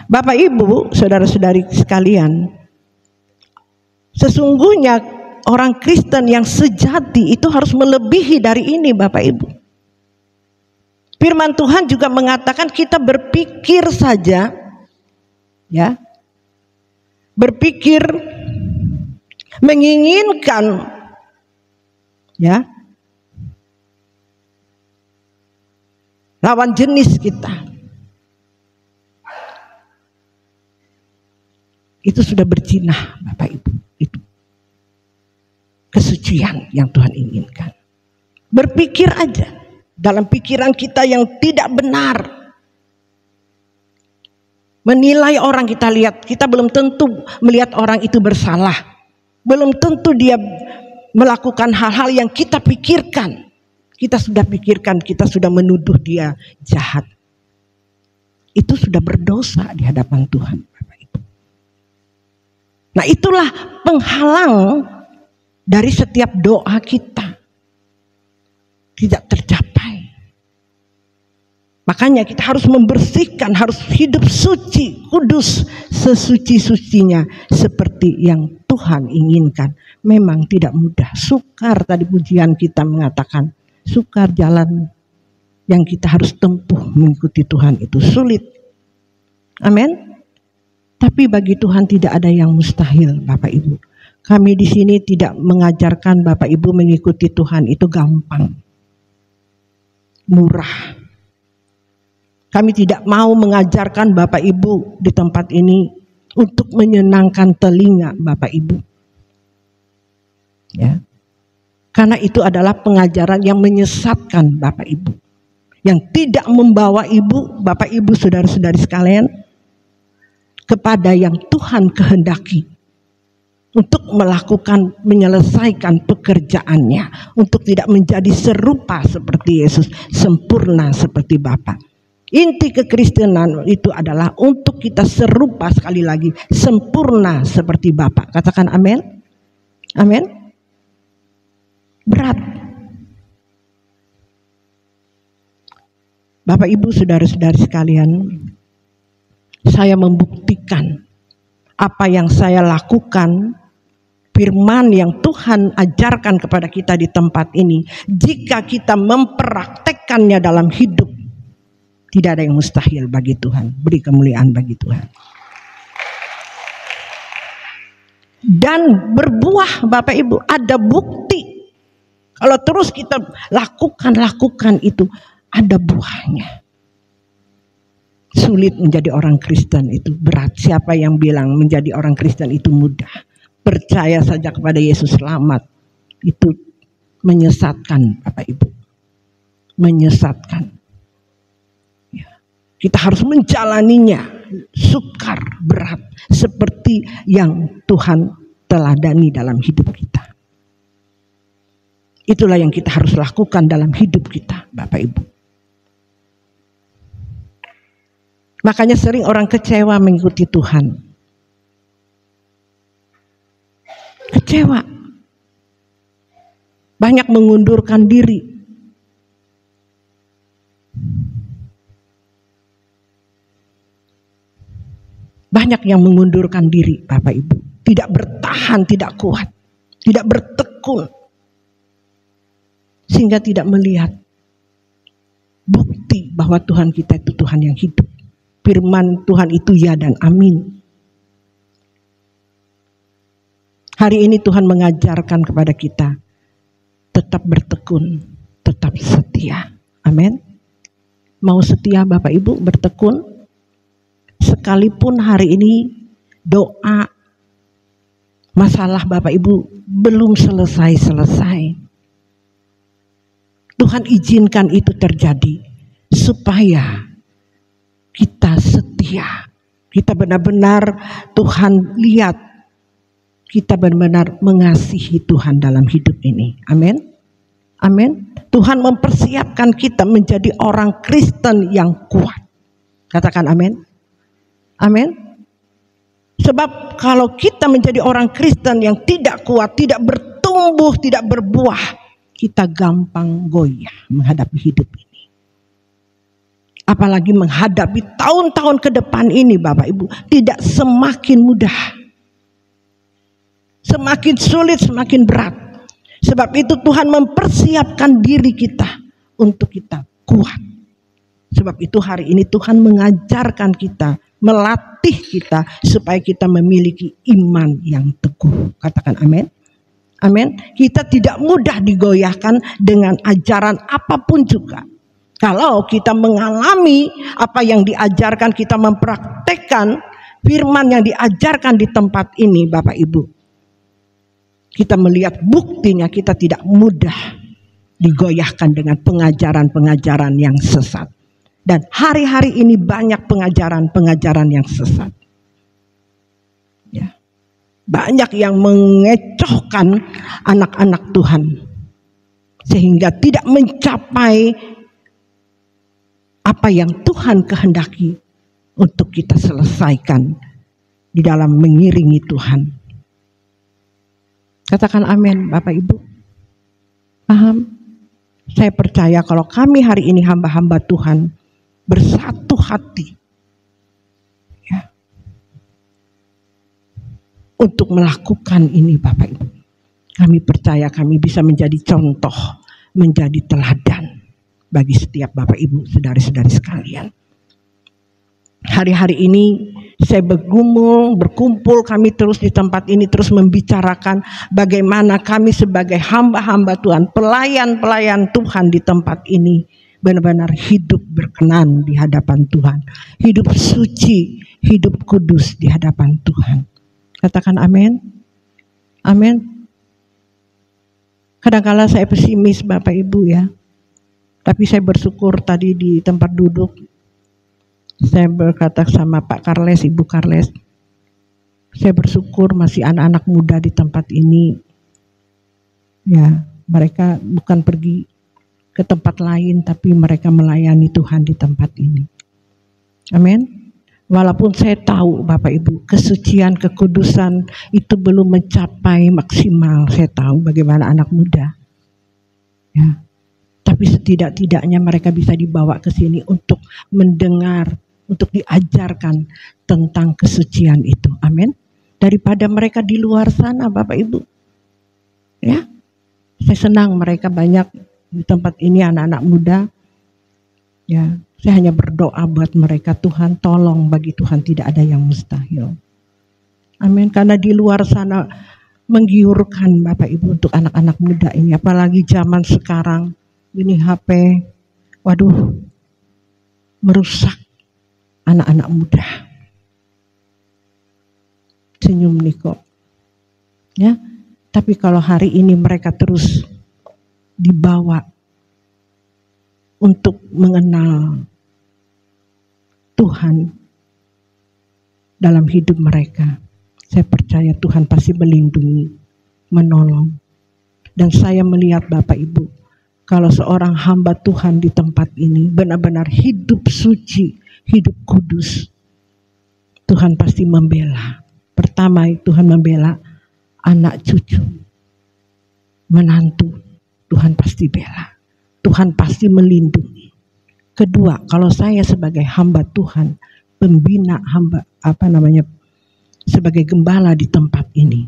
Bapak Ibu, saudara-saudari sekalian, sesungguhnya orang Kristen yang sejati itu harus melebihi dari ini Bapak Ibu. Firman Tuhan juga mengatakan kita berpikir saja, ya, berpikir menginginkan, ya, lawan jenis kita, itu sudah berzina, Bapak Ibu. Itu kesucian yang Tuhan inginkan. Berpikir aja dalam pikiran kita yang tidak benar, menilai orang, kita lihat, kita belum tentu melihat orang itu bersalah, belum tentu dia melakukan hal-hal yang kita pikirkan. Kita sudah pikirkan, kita sudah menuduh dia jahat. Itu sudah berdosa di hadapan Tuhan, Bapak Ibu. Nah, itulah penghalang dari setiap doa kita tidak tercapai. Makanya kita harus membersihkan, harus hidup suci, kudus, sesuci-sucinya seperti yang Tuhan inginkan. Memang tidak mudah, sukar, tadi pujian kita mengatakan, sukar jalan yang kita harus tempuh mengikuti Tuhan itu sulit. Amin. Tapi bagi Tuhan tidak ada yang mustahil, Bapak Ibu. Kami di sini tidak mengajarkan Bapak Ibu mengikuti Tuhan itu gampang, murah. Kami tidak mau mengajarkan Bapak Ibu di tempat ini untuk menyenangkan telinga Bapak Ibu. Ya. Karena itu adalah pengajaran yang menyesatkan Bapak Ibu, yang tidak membawa Ibu, Bapak Ibu, saudara-saudari sekalian, kepada yang Tuhan kehendaki untuk melakukan, menyelesaikan pekerjaannya, untuk tidak menjadi serupa seperti Yesus, sempurna seperti Bapa. Inti kekristenan itu adalah untuk kita serupa, sekali lagi, sempurna seperti Bapa. Katakan amin. Amin. Berat. Bapak Ibu, saudara-saudari sekalian, saya membuktikan apa yang saya lakukan, firman yang Tuhan ajarkan kepada kita di tempat ini. Jika kita mempraktekkannya dalam hidup, tidak ada yang mustahil bagi Tuhan. Beri kemuliaan bagi Tuhan. Dan berbuah, Bapak Ibu, ada bukti. Kalau terus kita lakukan itu, ada buahnya. Sulit menjadi orang Kristen itu berat. Siapa yang bilang menjadi orang Kristen itu mudah? Percaya saja kepada Yesus selamat. Itu menyesatkan, Bapak Ibu. Menyesatkan. Ya. Kita harus menjalaninya. Sukar, berat. Seperti yang Tuhan teladani dalam hidup kita. Itulah yang kita harus lakukan dalam hidup kita, Bapak Ibu. Makanya sering orang kecewa mengikuti Tuhan. Kecewa. Banyak mengundurkan diri. Banyak yang mengundurkan diri, Bapak Ibu. Tidak bertahan, tidak kuat. Tidak bertekun. Sehingga tidak melihat bukti bahwa Tuhan kita itu Tuhan yang hidup. Firman Tuhan itu ya dan amin. Hari ini Tuhan mengajarkan kepada kita tetap bertekun, tetap setia. Amin. Mau setia Bapak Ibu, bertekun. Sekalipun hari ini doa masalah Bapak Ibu belum selesai-selesai. Tuhan izinkan itu terjadi supaya kita setia. Kita benar-benar Tuhan lihat kita benar-benar mengasihi Tuhan dalam hidup ini. Amin. Amin. Tuhan mempersiapkan kita menjadi orang Kristen yang kuat. Katakan amin. Amin. Sebab kalau kita menjadi orang Kristen yang tidak kuat, tidak bertumbuh, tidak berbuah, kita gampang goyah menghadapi hidup ini. Apalagi menghadapi tahun-tahun ke depan ini, Bapak Ibu, tidak semakin mudah. Semakin sulit, semakin berat. Sebab itu Tuhan mempersiapkan diri kita untuk kita kuat. Sebab itu hari ini Tuhan mengajarkan kita, melatih kita supaya kita memiliki iman yang teguh. Katakan amin. Amin. Kita tidak mudah digoyahkan dengan ajaran apapun juga. Kalau kita mengalami apa yang diajarkan, kita mempraktekkan firman yang diajarkan di tempat ini, Bapak Ibu, kita melihat buktinya, kita tidak mudah digoyahkan dengan pengajaran-pengajaran yang sesat. Dan hari-hari ini banyak pengajaran-pengajaran yang sesat. Ya. Banyak yang mengecohkan anak-anak Tuhan, sehingga tidak mencapai apa yang Tuhan kehendaki untuk kita selesaikan di dalam mengiringi Tuhan. Katakan amin, Bapak Ibu. Paham? Saya percaya kalau kami hari ini hamba-hamba Tuhan bersatu hati, ya, untuk melakukan ini, Bapak Ibu, kami percaya kami bisa menjadi contoh, menjadi teladan bagi setiap Bapak Ibu, saudara-saudari sekalian. Hari-hari ini saya bergumul, berkumpul, kami terus di tempat ini terus membicarakan bagaimana kami sebagai hamba-hamba Tuhan, pelayan-pelayan Tuhan di tempat ini benar-benar hidup berkenan di hadapan Tuhan, hidup suci, hidup kudus di hadapan Tuhan. Katakan amin. Amin. Kadang-kala saya pesimis, Bapak Ibu, ya. Tapi saya bersyukur tadi di tempat duduk, saya berkata sama Pak Karles, Ibu Karles, saya bersyukur masih anak-anak muda di tempat ini. Ya, mereka bukan pergi ke tempat lain, tapi mereka melayani Tuhan di tempat ini. Amin. Walaupun saya tahu, Bapak Ibu, kesucian, kekudusan itu belum mencapai maksimal. Saya tahu bagaimana anak muda. Ya. Tapi setidak-tidaknya mereka bisa dibawa ke sini untuk mendengar, untuk diajarkan tentang kesucian itu. Amin. Daripada mereka di luar sana, Bapak Ibu. Ya. Saya senang mereka banyak di tempat ini anak-anak muda. Ya, saya hanya berdoa buat mereka, Tuhan tolong, bagi Tuhan tidak ada yang mustahil. Amin. Karena di luar sana menggiurkan, Bapak Ibu, untuk anak-anak muda ini, apalagi zaman sekarang ini HP, waduh, merusak anak-anak muda. Senyum nih kok. Ya, tapi kalau hari ini mereka terus dibawa untuk mengenal Tuhan dalam hidup mereka, saya percaya Tuhan pasti melindungi, menolong. Dan saya melihat, Bapak Ibu, kalau seorang hamba Tuhan di tempat ini benar-benar hidup suci, hidup kudus, Tuhan pasti membela. Pertama, Tuhan membela anak cucu, menantu, Tuhan pasti bela. Tuhan pasti melindungi. Kedua, kalau saya sebagai hamba Tuhan, pembina hamba, sebagai gembala di tempat ini,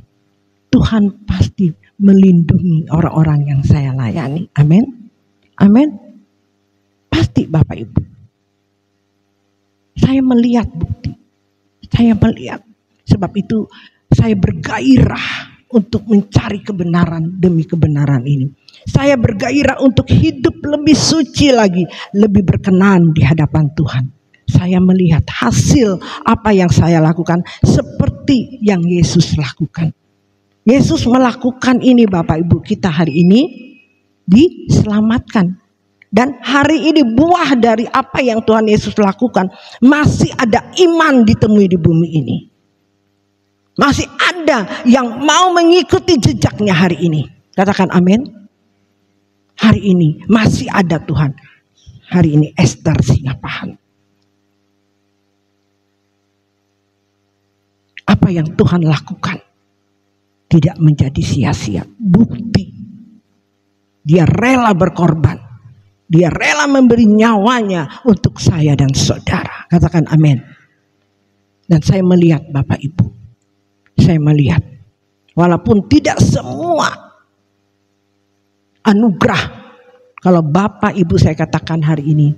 Tuhan pasti melindungi orang-orang yang saya layani. Amin. Amin. Pasti, Bapak Ibu. Saya melihat bukti. Saya melihat. Sebab itu saya bergairah untuk mencari kebenaran demi kebenaran ini. Saya bergairah untuk hidup lebih suci lagi, lebih berkenan di hadapan Tuhan. Saya melihat hasil apa yang saya lakukan seperti yang Yesus lakukan. Yesus melakukan ini, Bapak Ibu, kita hari ini diselamatkan. Dan hari ini buah dari apa yang Tuhan Yesus lakukan, masih ada iman ditemui di bumi ini. Masih ada yang mau mengikuti jejaknya hari ini. Katakan amin. Hari ini masih ada Tuhan. Hari ini Esther Singapahan. Apa yang Tuhan lakukan tidak menjadi sia-sia. Bukti. Dia rela berkorban. Dia rela memberi nyawanya untuk saya dan saudara. Katakan amin. Dan saya melihat, Bapak Ibu. Saya melihat. Walaupun tidak semua anugerah, kalau Bapak Ibu saya katakan hari ini,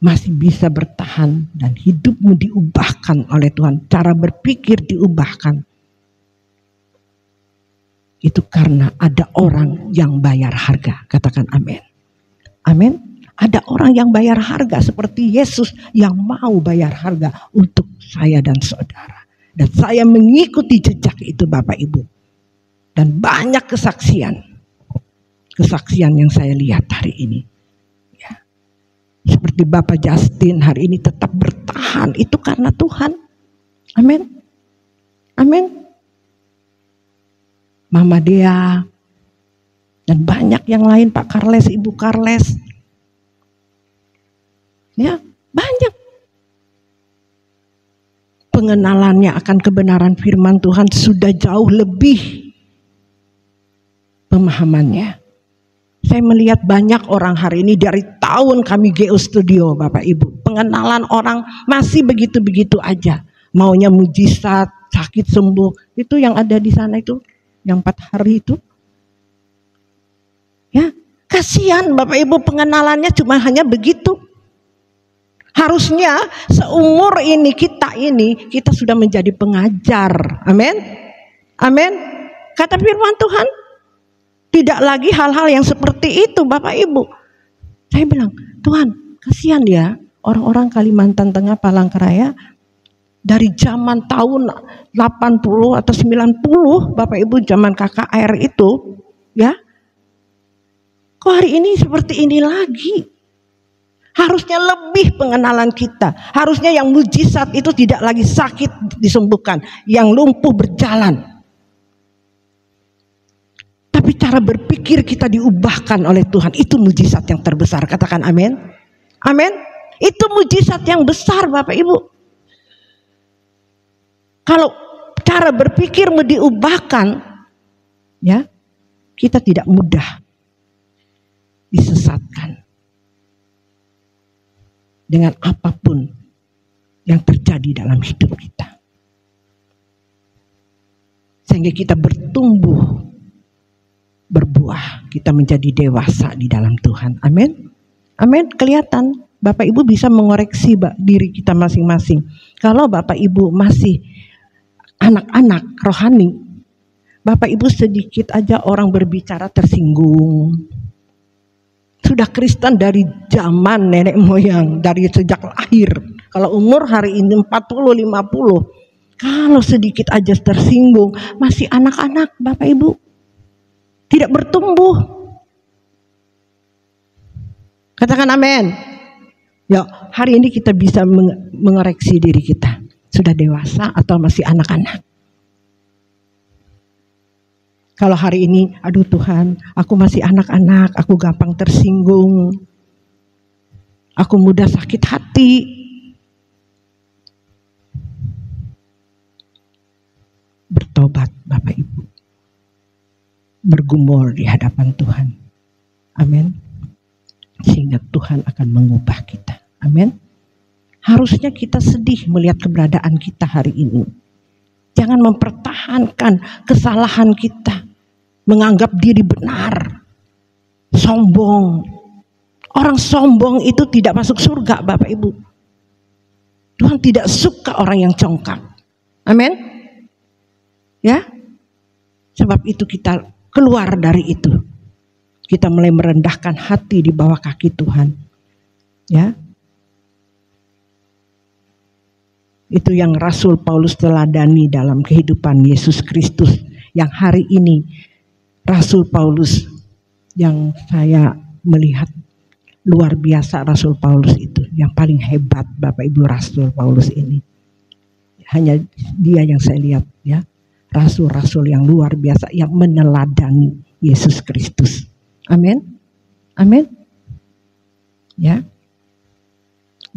masih bisa bertahan dan hidupmu diubahkan oleh Tuhan, cara berpikir diubahkan, itu karena ada orang yang bayar harga. Katakan amin. Amin. Ada orang yang bayar harga seperti Yesus yang mau bayar harga untuk saya dan saudara. Dan saya mengikuti jejak itu Bapak Ibu. Dan banyak kesaksian yang saya lihat hari ini. Ya. Seperti Bapak Justin hari ini tetap bertahan, itu karena Tuhan. Amin. Amin. Mama Dea dan banyak yang lain, Pak Karles, Ibu Karles. Ya, banyak. Pengenalannya akan kebenaran firman Tuhan sudah jauh lebih pemahamannya. Saya melihat banyak orang hari ini dari tahun kami GO Studio Bapak Ibu. Pengenalan orang masih begitu-begitu aja. Maunya mujizat, sakit sembuh. Itu yang ada di sana itu. Yang 4 hari itu. Ya, kasihan Bapak Ibu, pengenalannya cuma hanya begitu. Harusnya seumur ini kita sudah menjadi pengajar. Amin. Amin. Kata firman Tuhan, tidak lagi hal-hal yang seperti itu Bapak Ibu. Saya bilang, Tuhan, kasihan ya orang-orang Kalimantan Tengah, Palangkaraya. Dari zaman tahun 80 atau 90 Bapak Ibu, zaman KKR itu, ya. Kok hari ini seperti ini lagi? Harusnya lebih pengenalan kita. Harusnya yang mujizat itu tidak lagi sakit disembuhkan, yang lumpuh berjalan. Tapi cara berpikir kita diubahkan oleh Tuhan, itu mujizat yang terbesar. Katakan amin. Amin. Itu mujizat yang besar Bapak Ibu. Kalau cara berpikirmu diubahkan, ya, kita tidak mudah disesatkan dengan apapun yang terjadi dalam hidup kita. Sehingga kita bertumbuh, berbuah, kita menjadi dewasa di dalam Tuhan. Amin. Amin. Kelihatan Bapak Ibu bisa mengoreksi diri kita masing-masing. Kalau Bapak Ibu masih anak-anak rohani, Bapak Ibu sedikit aja orang berbicara tersinggung. Sudah Kristen dari zaman nenek moyang, dari sejak lahir. Kalau umur hari ini 40-50, kalau sedikit aja tersinggung, masih anak-anak Bapak Ibu. Tidak bertumbuh. Katakan amin. Ya, hari ini kita bisa mengoreksi diri kita. Sudah dewasa atau masih anak-anak. Kalau hari ini, aduh Tuhan, aku masih anak-anak, aku gampang tersinggung. Aku mudah sakit hati. Bertobat Bapak Ibu. Bergumul di hadapan Tuhan. Amin. Sehingga Tuhan akan mengubah kita. Amin. Harusnya kita sedih melihat keberadaan kita hari ini. Jangan mempertahankan kesalahan kita. Menganggap diri benar. Sombong. Orang sombong itu tidak masuk surga Bapak Ibu. Tuhan tidak suka orang yang congkak. Amin. Ya. Sebab itu kita keluar dari itu. Kita mulai merendahkan hati di bawah kaki Tuhan. Ya. Itu yang Rasul Paulus teladani dalam kehidupan Yesus Kristus. Yang hari ini Rasul Paulus yang saya melihat luar biasa Rasul Paulus itu. Yang paling hebat Bapak Ibu Rasul Paulus ini. Hanya dia yang saya lihat ya. Rasul-rasul yang luar biasa yang meneladani Yesus Kristus. Amin. Amin. Ya.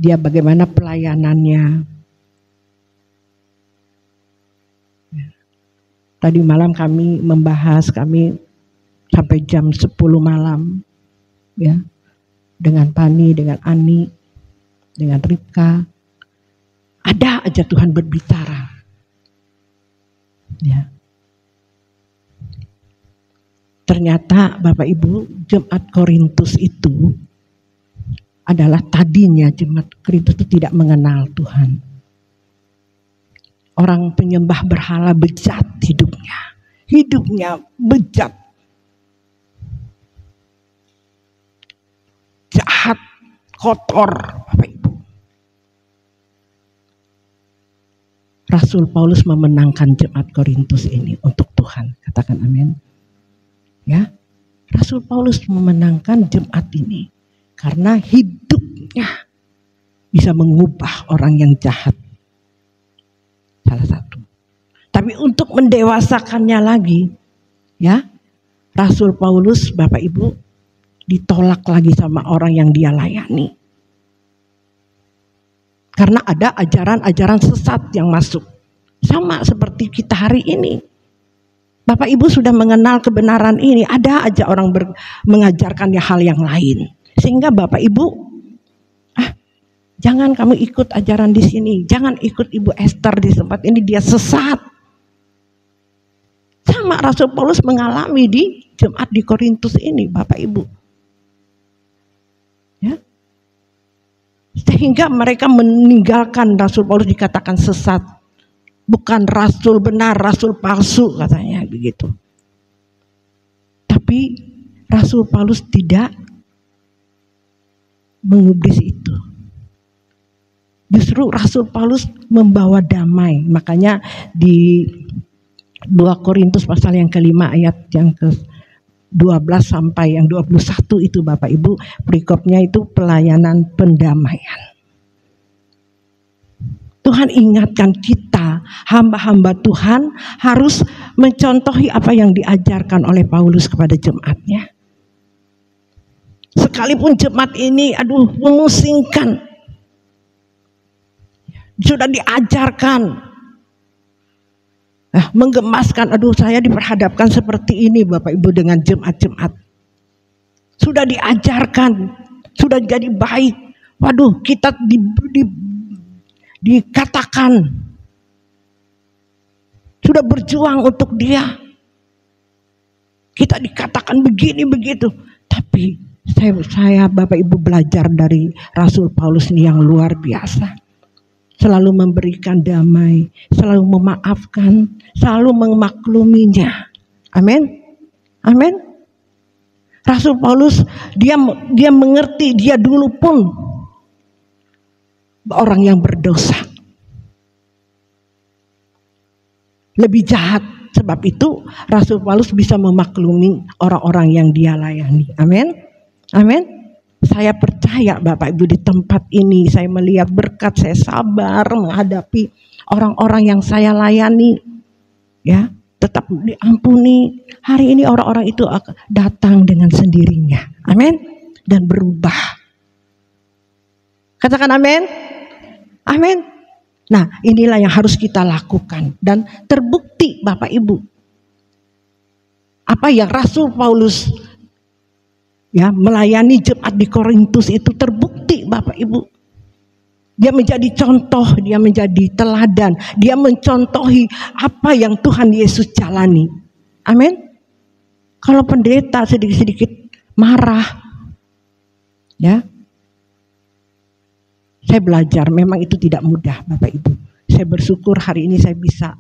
Dia bagaimana pelayanannya. Tadi malam kami membahas, kami sampai jam 10 malam ya, dengan Pani, dengan Ani, dengan Rika. Ada aja Tuhan berbicara. Ya. Ternyata Bapak Ibu, Jemaat Korintus itu adalah tadinya jemaat Korintus itu tidak mengenal Tuhan. Orang penyembah berhala bejat hidupnya bejat, jahat, kotor, Bapak Ibu. Rasul Paulus memenangkan jemaat Korintus ini untuk Tuhan. Katakan amin. Ya, Rasul Paulus memenangkan jemaat ini karena hidupnya bisa mengubah orang yang jahat. Salah satu. Tapi untuk mendewasakannya lagi, ya, Rasul Paulus, Bapak Ibu, ditolak lagi sama orang yang dia layani. Karena ada ajaran-ajaran sesat yang masuk. Sama seperti kita hari ini. Bapak Ibu sudah mengenal kebenaran ini, ada aja orang mengajarkan hal yang lain. Sehingga Bapak Ibu, jangan kamu ikut ajaran di sini, jangan ikut Ibu Esther di tempat ini, dia sesat. Sama Rasul Paulus mengalami di jemaat di Korintus ini, Bapak Ibu. Ya. Sehingga mereka meninggalkan Rasul Paulus, dikatakan sesat. Bukan rasul benar, rasul palsu katanya begitu. Tapi Rasul Paulus tidak mengubris itu. Justru Rasul Paulus membawa damai. Makanya di 2 Korintus pasal yang ke-5 ayat yang ke-12 sampai yang 21 itu Bapak Ibu, perikopnya itu pelayanan pendamaian. Tuhan ingatkan kita, hamba-hamba Tuhan harus mencontohi apa yang diajarkan oleh Paulus kepada jemaatnya. Sekalipun jemaat ini memusingkan, sudah diajarkan, menggemaskan, saya diperhadapkan seperti ini Bapak Ibu dengan jemaat-jemaat. Sudah diajarkan, sudah jadi baik. Waduh, kita dikatakan sudah berjuang untuk dia. Kita dikatakan begini begitu. Tapi saya Bapak Ibu belajar dari Rasul Paulus ini yang luar biasa. Selalu memberikan damai, selalu memaafkan, selalu memakluminya. Amin. Amin. Rasul Paulus dia mengerti, dia dulu pun orang yang berdosa, lebih jahat. Sebab itu Rasul Paulus bisa memaklumi orang-orang yang dia layani. Amin. Amin. Saya percaya Bapak Ibu di tempat ini saya melihat berkat, saya sabar menghadapi orang-orang yang saya layani. Ya, tetap diampuni. Hari ini orang-orang itu datang dengan sendirinya. Amin. Dan berubah. Katakan amin. Amin. Nah, inilah yang harus kita lakukan dan terbukti Bapak Ibu. Apa yang Rasul Paulus melayani jemaat di Korintus itu terbukti Bapak Ibu. Dia menjadi contoh, dia menjadi teladan, dia mencontohi apa yang Tuhan Yesus jalani. Amin. Kalau pendeta sedikit-sedikit marah, saya belajar, memang itu tidak mudah Bapak Ibu. Saya bersyukur hari ini saya bisa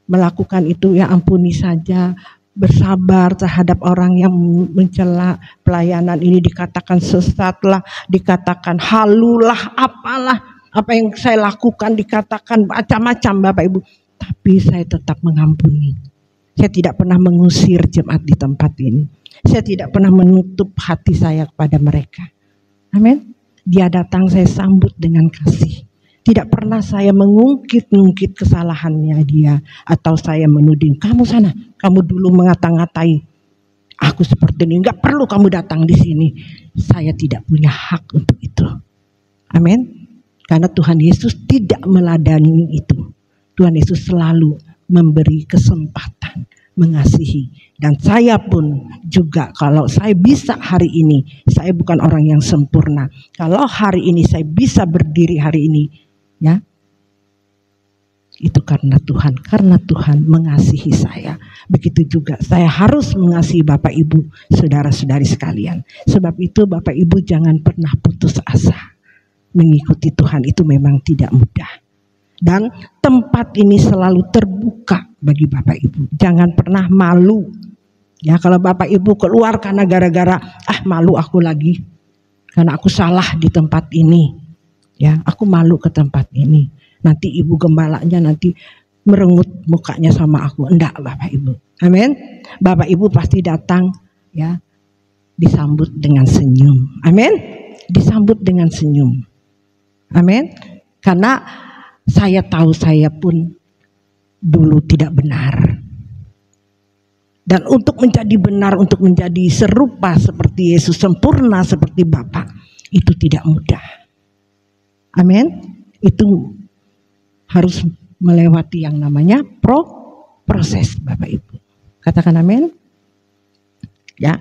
melakukan itu, ampuni saja. Bersabar terhadap orang yang mencela pelayanan ini, dikatakan sesatlah, dikatakan halulah, apalah, apa yang saya lakukan dikatakan macam-macam Bapak Ibu. Tapi saya tetap mengampuni. Saya tidak pernah mengusir jemaat di tempat ini. Saya tidak pernah menutup hati saya kepada mereka. Amin. Dia datang saya sambut dengan kasih. Tidak pernah saya mengungkit-ungkit kesalahannya dia. Atau saya menuding, kamu sana, kamu dulu mengata-ngatai aku seperti ini. Enggak perlu kamu datang di sini. Saya tidak punya hak untuk itu. Amin. Karena Tuhan Yesus tidak meladani itu. Tuhan Yesus selalu memberi kesempatan, mengasihi. Dan saya pun juga, kalau saya bisa hari ini, saya bukan orang yang sempurna. Kalau hari ini saya bisa berdiri hari ini, itu karena Tuhan mengasihi saya. Begitu juga saya harus mengasihi Bapak Ibu, saudara-saudari sekalian. Sebab itu Bapak Ibu jangan pernah putus asa. Mengikuti Tuhan itu memang tidak mudah. Dan tempat ini selalu terbuka bagi Bapak Ibu. Jangan pernah malu. Ya, kalau Bapak Ibu keluar karena gara-gara malu aku lagi. Karena aku salah di tempat ini. Ya, aku malu ke tempat ini. Nanti ibu gembalanya nanti merengut mukanya sama aku. Enggak, Bapak Ibu. Amin. Bapak Ibu pasti datang, ya, disambut dengan senyum. Amin. Disambut dengan senyum. Amin. Karena saya tahu saya pun dulu tidak benar. Dan untuk menjadi benar, untuk menjadi serupa seperti Yesus, sempurna seperti Bapa, itu tidak mudah. Amin. Itu harus melewati yang namanya proses, Bapak Ibu. Katakan amin. Ya,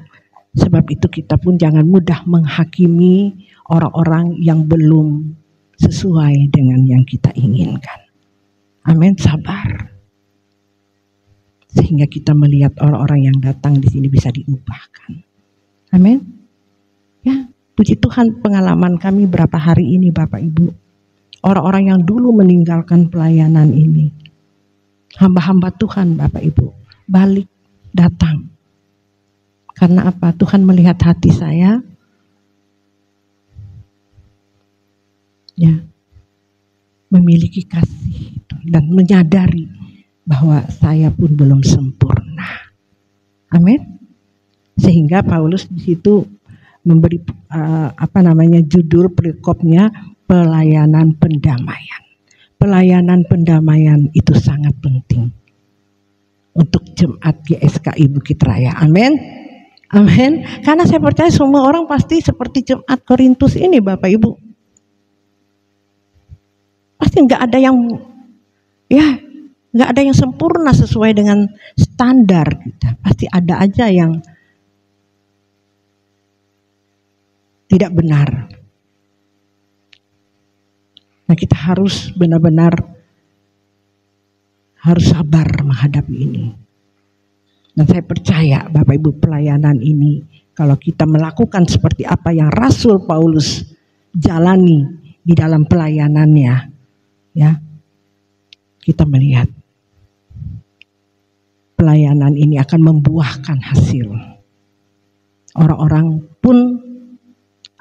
sebab itu kita pun jangan mudah menghakimi orang-orang yang belum sesuai dengan yang kita inginkan. Amin, sabar. Sehingga kita melihat orang-orang yang datang di sini bisa diubahkan. Amin. Ya, puji Tuhan, pengalaman kami berapa hari ini Bapak Ibu. Orang-orang yang dulu meninggalkan pelayanan ini, hamba-hamba Tuhan Bapak Ibu, balik datang. Karena apa? Tuhan melihat hati saya, ya, memiliki kasih dan menyadari bahwa saya pun belum sempurna. Amin. Sehingga Paulus di situ memberi judul perikopnya, pelayanan pendamaian. Pelayanan pendamaian itu sangat penting untuk jemaat GSKI Bukit Raya. Amin. Amin. Karena saya percaya semua orang pasti seperti jemaat Korintus ini Bapak Ibu. Pasti nggak ada yang sempurna sesuai dengan standar kita. Pasti ada aja yang tidak benar. Nah, kita harus benar-benar harus sabar menghadapi ini. Dan saya percaya Bapak Ibu, pelayanan ini kalau kita melakukan seperti apa yang Rasul Paulus jalani di dalam pelayanannya, ya, kita melihat pelayanan ini akan membuahkan hasil. Orang-orang pun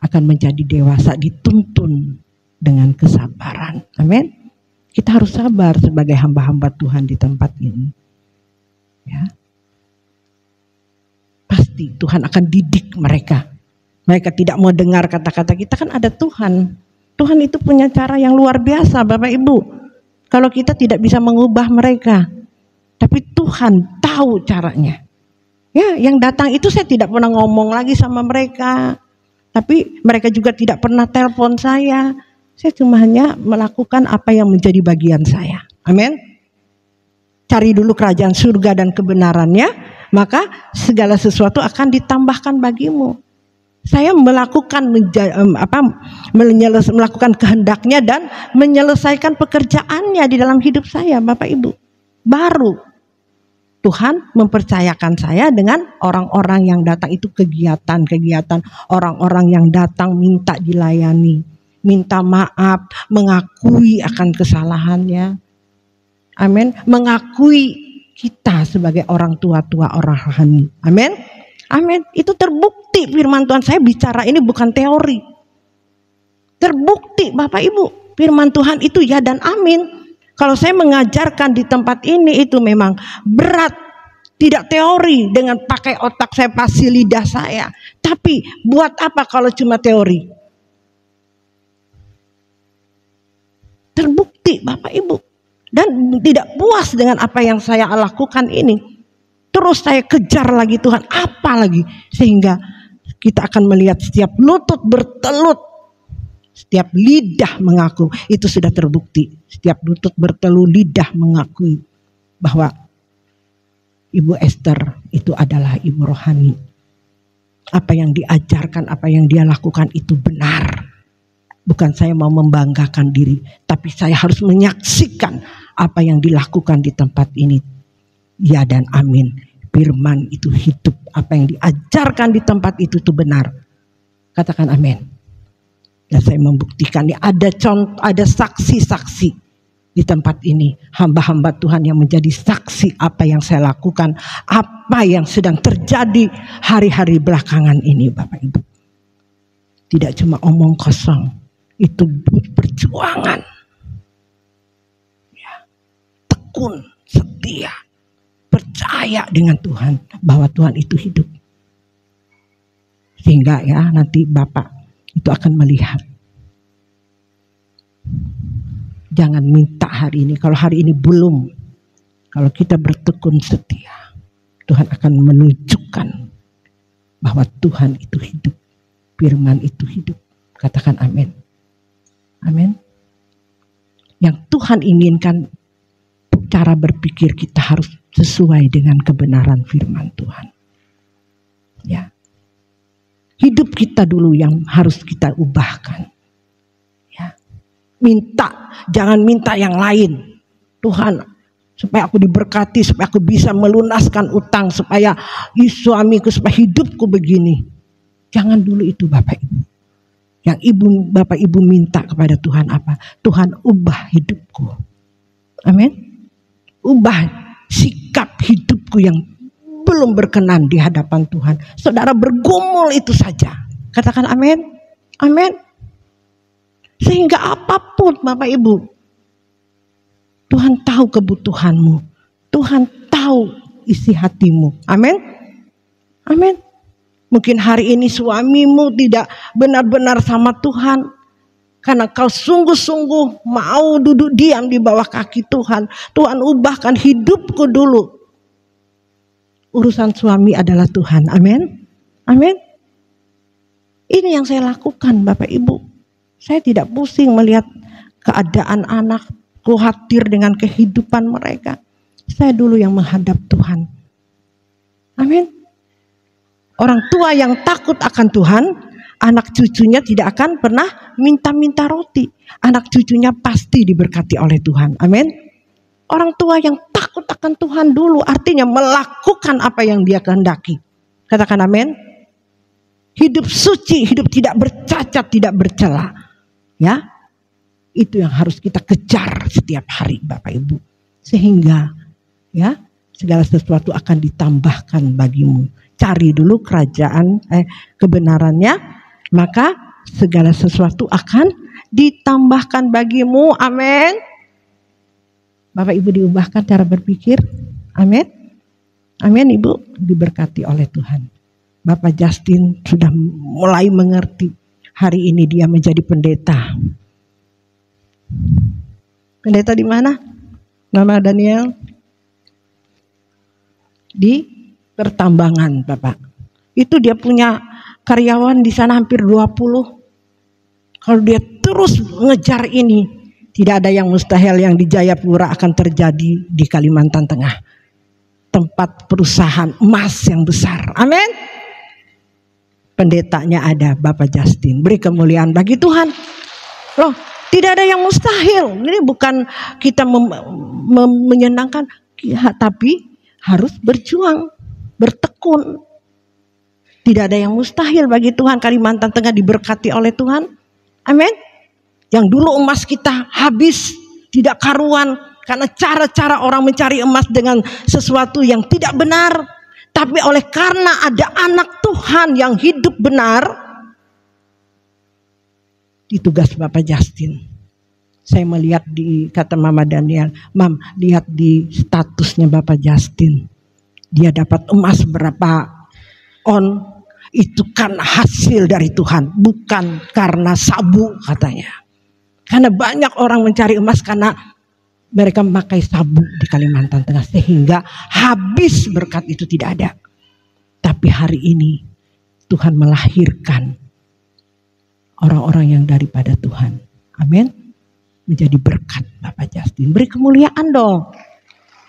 akan menjadi dewasa, dituntun dengan kesabaran. Amin. Kita harus sabar sebagai hamba-hamba Tuhan di tempat ini. Ya. Pasti Tuhan akan didik mereka. Mereka tidak mau dengar kata-kata kita, kan ada Tuhan. Tuhan itu punya cara yang luar biasa Bapak Ibu. Kalau kita tidak bisa mengubah mereka, tapi Tuhan tahu caranya. Ya, yang datang itu saya tidak pernah ngomong lagi sama mereka. Tapi mereka juga tidak pernah telepon saya. Saya cuma hanya melakukan apa yang menjadi bagian saya. Amin. Cari dulu kerajaan surga dan kebenarannya, maka segala sesuatu akan ditambahkan bagimu. Saya melakukan kehendaknya dan menyelesaikan pekerjaannya di dalam hidup saya, Bapak Ibu. Baru Tuhan mempercayakan saya dengan orang-orang yang datang, itu kegiatan orang-orang yang datang minta dilayani, minta maaf, mengakui akan kesalahannya. Amin. Mengakui kita sebagai orang tua-tua, orang rohani. Amin. Amin. Itu terbukti firman Tuhan, saya bicara ini bukan teori. Terbukti Bapak Ibu, firman Tuhan itu ya dan amin. Kalau saya mengajarkan di tempat ini itu memang berat, tidak teori dengan pakai otak saya, pasi lidah saya. Tapi buat apa kalau cuma teori? Terbukti Bapak Ibu. Dan tidak puas dengan apa yang saya lakukan ini. Terus saya kejar lagi Tuhan, apa lagi? Sehingga kita akan melihat setiap lutut bertelut. Setiap lidah mengaku, itu sudah terbukti. Setiap lutut bertelut, lidah mengakui bahwa Ibu Esther itu adalah ibu rohani. Apa yang diajarkan, apa yang dia lakukan itu benar. Bukan saya mau membanggakan diri, tapi saya harus menyaksikan apa yang dilakukan di tempat ini. Ya dan amin. Firman itu hidup. Apa yang diajarkan di tempat itu benar. Katakan amin. Dan saya membuktikan ini ada contoh, ada saksi-saksi di tempat ini. Hamba-hamba Tuhan yang menjadi saksi apa yang saya lakukan. Apa yang sedang terjadi hari-hari belakangan ini Bapak Ibu. Tidak cuma omong kosong. Itu perjuangan. Ya. Tekun, setia. Percaya dengan Tuhan. Bahwa Tuhan itu hidup. Sehingga ya nanti Bapak itu akan melihat. Jangan minta hari ini. Kalau hari ini belum. Kalau kita bertekun setia. Tuhan akan menunjukkan. Bahwa Tuhan itu hidup. Firman itu hidup. Katakan amin. Amin. Yang Tuhan inginkan. Cara berpikir kita harus sesuai dengan kebenaran firman Tuhan. Ya. Hidup kita dulu yang harus kita ubahkan. Ya. Minta, jangan minta yang lain. Tuhan, supaya aku diberkati, supaya aku bisa melunaskan utang, supaya suamiku, supaya hidupku begini. Jangan dulu itu Bapak Ibu. Yang Bapak Ibu minta kepada Tuhan apa? Tuhan ubah hidupku. Amin. Ubah sikap hidupku yang belum berkenan di hadapan Tuhan. Saudara bergumul itu saja. Katakan amin. Amin. Sehingga apapun Bapak Ibu. Tuhan tahu kebutuhanmu. Tuhan tahu isi hatimu. Amin. Amin. Mungkin hari ini suamimu tidak benar-benar sama Tuhan. Karena kau sungguh-sungguh mau duduk diam di bawah kaki Tuhan. Tuhan ubahkan hidupku dulu. Urusan suami adalah Tuhan. Amin. Amin. Ini yang saya lakukan Bapak Ibu. Saya tidak pusing melihat keadaan anak. Khawatir dengan kehidupan mereka. Saya dulu yang menghadap Tuhan. Amin. Orang tua yang takut akan Tuhan. Anak cucunya tidak akan pernah minta-minta roti. Anak cucunya pasti diberkati oleh Tuhan. Amin. Orang tua yang takut akan Tuhan dulu artinya melakukan apa yang dia kehendaki. Katakan amin. Hidup suci, hidup tidak bercacat, tidak bercela. Ya. Itu yang harus kita kejar setiap hari Bapak Ibu. Sehingga ya, segala sesuatu akan ditambahkan bagimu. Cari dulu kebenarannya, maka segala sesuatu akan ditambahkan bagimu. Amin. Bapak Ibu diubahkan cara berpikir. Amin. Amin Ibu. Diberkati oleh Tuhan. Bapak Justin sudah mulai mengerti. Hari ini dia menjadi pendeta. Pendeta di mana? Nama Daniel? Di pertambangan Bapak. Itu dia punya karyawan di sana hampir 20. Kalau dia terus ngejar ini. Tidak ada yang mustahil yang di Jayapura akan terjadi di Kalimantan Tengah. Tempat perusahaan emas yang besar. Amin. Pendetanya ada Bapak Justin. Beri kemuliaan bagi Tuhan. Loh, tidak ada yang mustahil. Ini bukan kita menyenangkan. Tapi harus berjuang. Bertekun. Tidak ada yang mustahil bagi Tuhan. Kalimantan Tengah diberkati oleh Tuhan. Amin. Yang dulu emas kita habis, tidak karuan. Karena cara-cara orang mencari emas dengan sesuatu yang tidak benar. Tapi oleh karena ada anak Tuhan yang hidup benar. Ditugas Bapak Justin. Saya melihat kata Mama Daniel. Mam, lihat di statusnya Bapak Justin. Dia dapat emas berapa on. Itu kan hasil dari Tuhan. Bukan karena sabu katanya. Karena banyak orang mencari emas karena mereka memakai sabu di Kalimantan Tengah. Sehingga habis berkat itu tidak ada. Tapi hari ini Tuhan melahirkan orang-orang yang daripada Tuhan. Amin. Menjadi berkat Bapak Justin. Beri kemuliaan dong.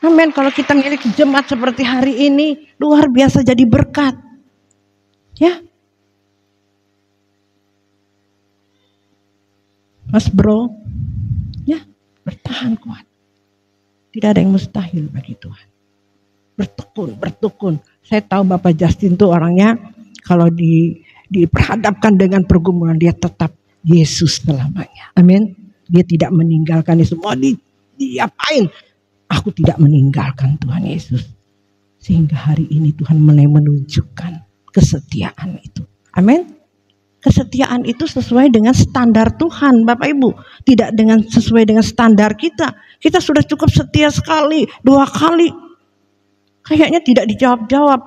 Amin. Kalau kita ngelihat jemaat seperti hari ini. Luar biasa jadi berkat. Ya. Mas bro, ya bertahan kuat. Tidak ada yang mustahil bagi Tuhan. Bertekun. Saya tahu Bapak Justin tuh orangnya kalau diperhadapkan dengan pergumulan dia tetap Yesus selamanya. Amin. Dia tidak meninggalkan Yesus. Mau diapain? Aku tidak meninggalkan Tuhan Yesus. Sehingga hari ini Tuhan mulai menunjukkan kesetiaan itu. Amin. Kesetiaan itu sesuai dengan standar Tuhan, Bapak Ibu. Tidak sesuai dengan standar kita. Kita sudah cukup setia sekali, 2 kali. Kayaknya tidak dijawab-jawab,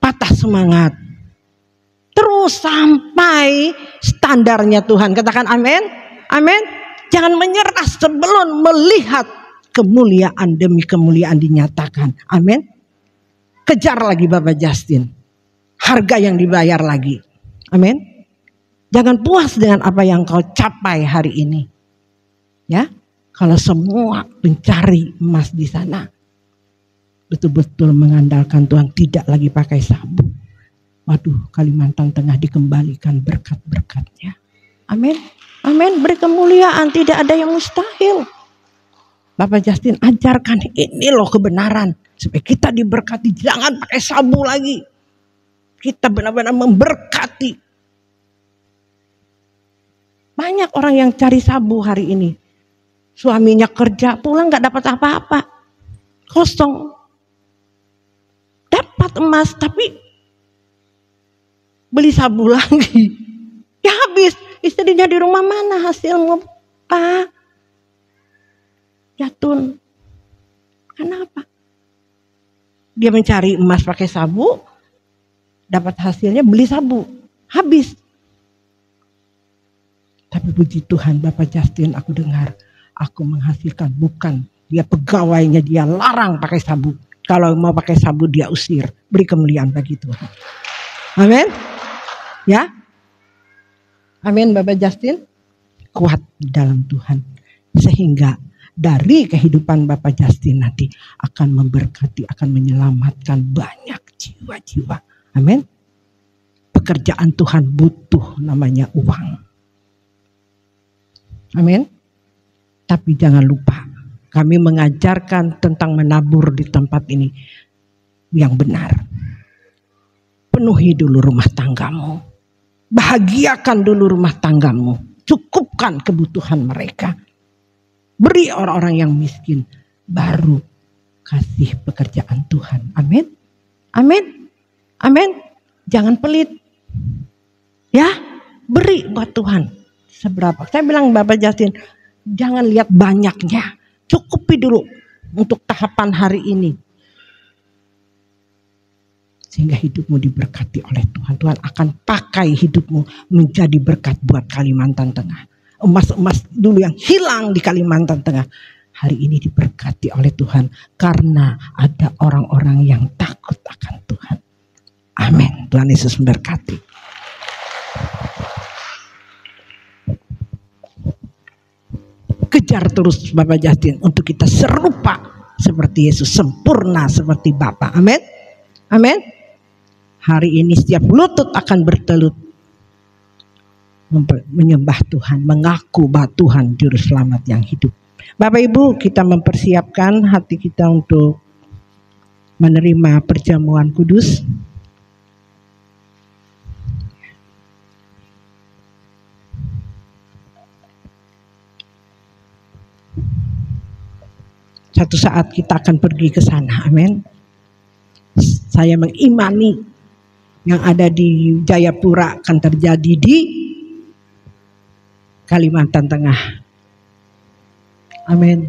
patah semangat. Terus sampai standarnya Tuhan. Katakan amin. Amin. Jangan menyerah sebelum melihat kemuliaan demi kemuliaan dinyatakan. Amin. Kejar lagi Bapak Justin. Harga yang dibayar lagi. Amin. Jangan puas dengan apa yang kau capai hari ini. Ya. Kalau semua pencari emas di sana betul-betul mengandalkan Tuhan, tidak lagi pakai sabuk. Waduh, Kalimantan Tengah dikembalikan berkat-berkatnya. Amin. Amin. Beri kemuliaan, tidak ada yang mustahil. Bapak Justin ajarkan ini loh kebenaran. Supaya kita diberkati, jangan pakai sabu lagi. Kita benar-benar memberkati. Banyak orang yang cari sabu hari ini. Suaminya kerja, pulang gak dapat apa-apa. Kosong. Dapat emas tapi beli sabu lagi. Ya habis. Istrinya di rumah, mana hasilmu Pak? Jatun. Kenapa? Dia mencari emas pakai sabu. Dapat hasilnya beli sabu. Habis. Tapi puji Tuhan Bapak Justin, aku dengar. Aku menghasilkan, bukan. Dia pegawainya, dia larang pakai sabu. Kalau mau pakai sabu dia usir. Beri kemuliaan bagi Tuhan. Amin. Ya. Amin Bapak Justin. Kuat di dalam Tuhan. Sehingga dari kehidupan Bapak Justin nanti akan memberkati, akan menyelamatkan banyak jiwa-jiwa. Amin. Pekerjaan Tuhan butuh namanya uang. Amin. Tapi jangan lupa, kami mengajarkan tentang menabur di tempat ini yang benar. Penuhi dulu rumah tanggamu. Bahagiakan dulu rumah tanggamu. Cukupkan kebutuhan mereka. Beri orang-orang yang miskin. Baru kasih pekerjaan Tuhan. Amin. Amin. Amin. Jangan pelit. Ya, beri buat Tuhan. Seberapa. Saya bilang Bapak Justin, jangan lihat banyaknya. Cukupi dulu untuk tahapan hari ini. Sehingga hidupmu diberkati oleh Tuhan. Tuhan akan pakai hidupmu menjadi berkat buat Kalimantan Tengah. Emas-emas dulu yang hilang di Kalimantan Tengah. Hari ini diberkati oleh Tuhan. Karena ada orang-orang yang takut akan Tuhan. Amin. Tuhan Yesus memberkati. Kejar terus Bapak Justin untuk kita serupa seperti Yesus, sempurna seperti Bapa. Amin. Amin. Hari ini setiap lutut akan bertelut menyembah Tuhan, mengaku bahwa Tuhan juru selamat yang hidup. Bapak Ibu, kita mempersiapkan hati kita untuk menerima perjamuan kudus. Satu saat kita akan pergi ke sana. Amin. Saya mengimani yang ada di Jayapura akan terjadi di Kalimantan Tengah. Amin.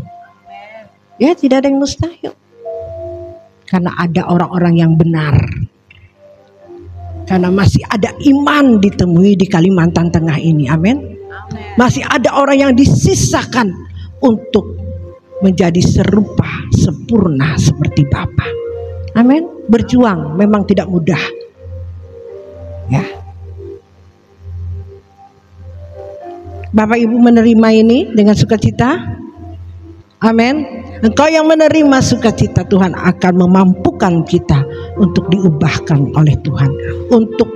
Ya, tidak ada yang mustahil. Karena ada orang-orang yang benar. Karena masih ada iman ditemui di Kalimantan Tengah ini. Amin. Masih ada orang yang disisakan untuk menjadi serupa, sempurna seperti Bapa. Amin. Berjuang memang tidak mudah. Ya. Bapak Ibu menerima ini dengan sukacita. Amin. Engkau yang menerima sukacita, Tuhan akan memampukan kita untuk diubahkan oleh Tuhan. Untuk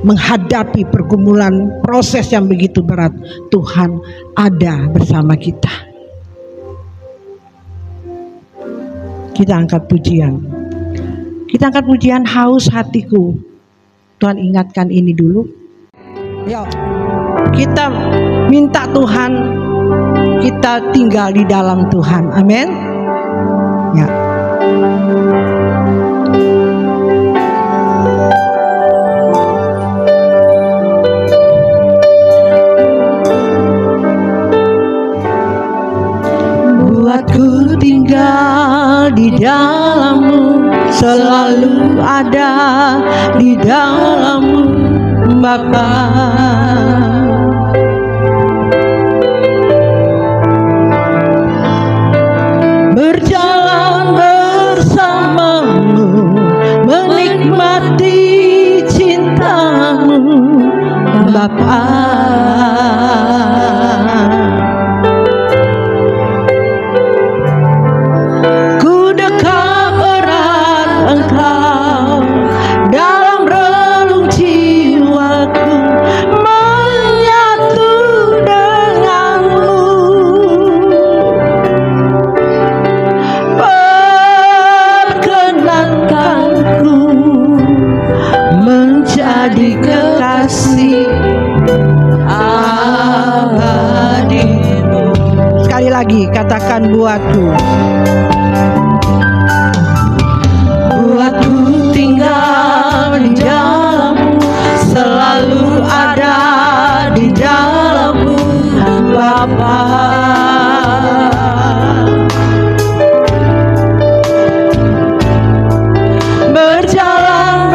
menghadapi pergumulan proses yang begitu berat. Tuhan ada bersama kita. Kita angkat pujian. Kita angkat pujian haus hatiku. Tuhan ingatkan ini dulu. Yuk, kita minta Tuhan, kita tinggal di dalam Tuhan. Amin. Ya. Buatku tinggal di dalam-Mu, selalu ada di dalam-Mu, Bapa. Berjalan bersama-Mu, menikmati cinta-Mu, Bapa. Katakan buatku, buatku tinggal di dalam-Mu, selalu ada di dalam-Mu, Bapa. Berjalan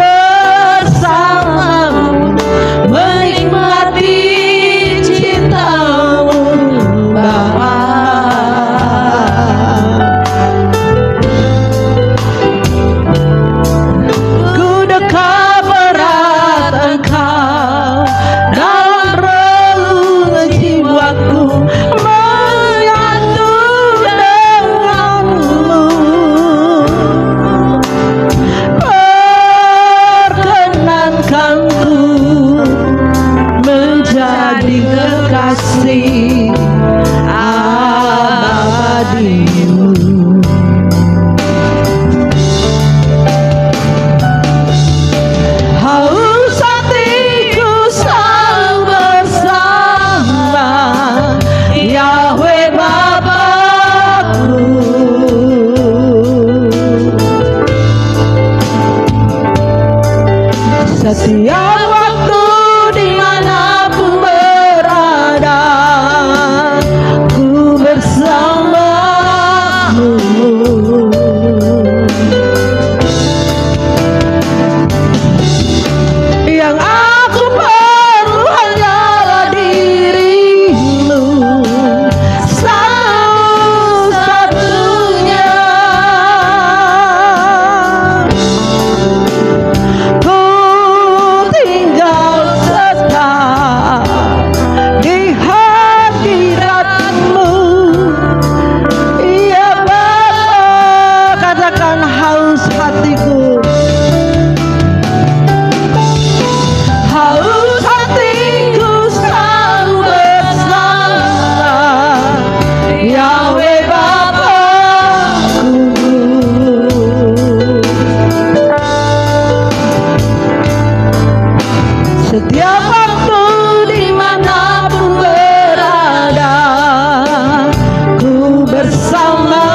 bersama-Mu, menikmati cinta-Mu, Bapa. Setiap waktu dimanapun berada, ku bersama-Mu. Yang aku perlu hanyalah diri-Mu, satu-satunya. Setiap waktu dimanapun berada, ku bersama-Mu.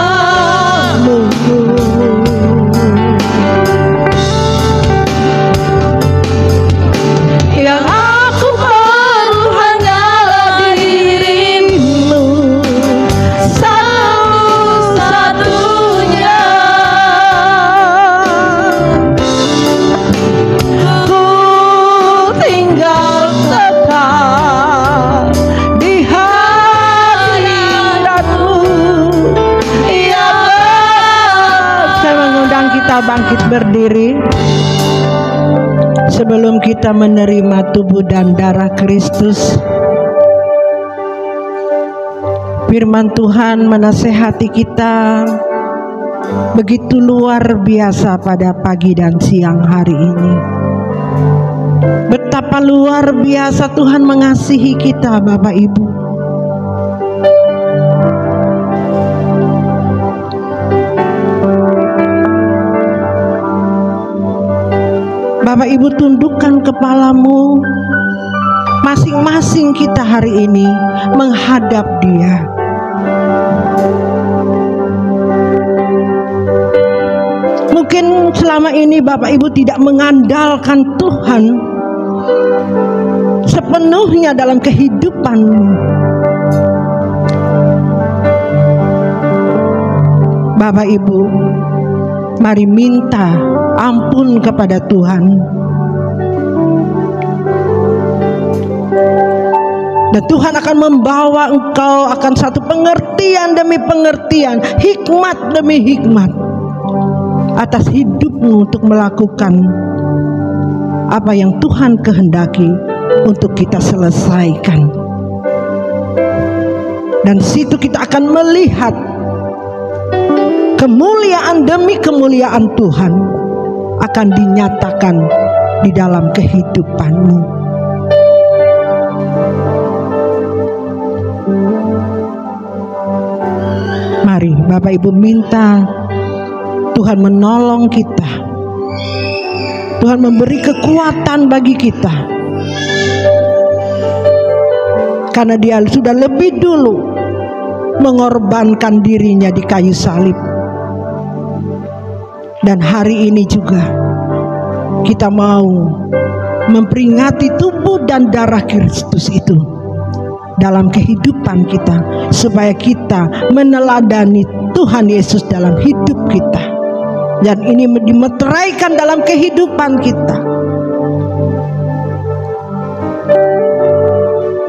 Yang aku perlu hanyalah diri-Mu, satu-satunya. Kita bangkit berdiri sebelum kita menerima tubuh dan darah Kristus. Firman Tuhan menasehati kita begitu luar biasa pada pagi dan siang hari ini. Betapa luar biasa Tuhan mengasihi kita, Bapak Ibu. Bapak Ibu tundukkan kepalamu. Masing-masing kita hari ini menghadap Dia. Mungkin selama ini Bapak Ibu tidak mengandalkan Tuhan sepenuhnya dalam kehidupanmu. Bapak Ibu, mari minta ampun kepada Tuhan. Dan Tuhan akan membawa engkau akan satu pengertian demi pengertian, hikmat demi hikmat atas hidupmu untuk melakukan apa yang Tuhan kehendaki untuk kita selesaikan. Dan situ kita akan melihat kemuliaan demi kemuliaan Tuhan akan dinyatakan di dalam kehidupanmu. Mari Bapak Ibu minta Tuhan menolong kita. Tuhan memberi kekuatan bagi kita. Karena Dia sudah lebih dulu mengorbankan dirinya di kayu salib. Dan hari ini juga kita mau memperingati tubuh dan darah Kristus itu dalam kehidupan kita, supaya kita meneladani Tuhan Yesus dalam hidup kita, dan ini dimeteraikan dalam kehidupan kita.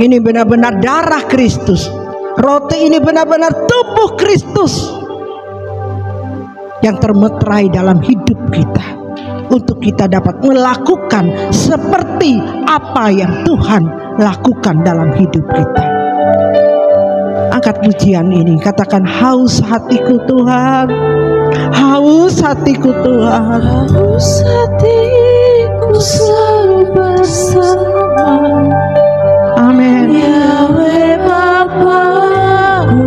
Ini benar-benar darah Kristus, roti ini benar-benar tubuh Kristus yang termeterai dalam hidup kita, untuk kita dapat melakukan seperti apa yang Tuhan lakukan dalam hidup kita. Angkat pujian ini, katakan, haus hatiku Tuhan, haus hatiku Tuhan, Haus hatiku selalu bersama. Amin. Yahweh Bapa-Ku.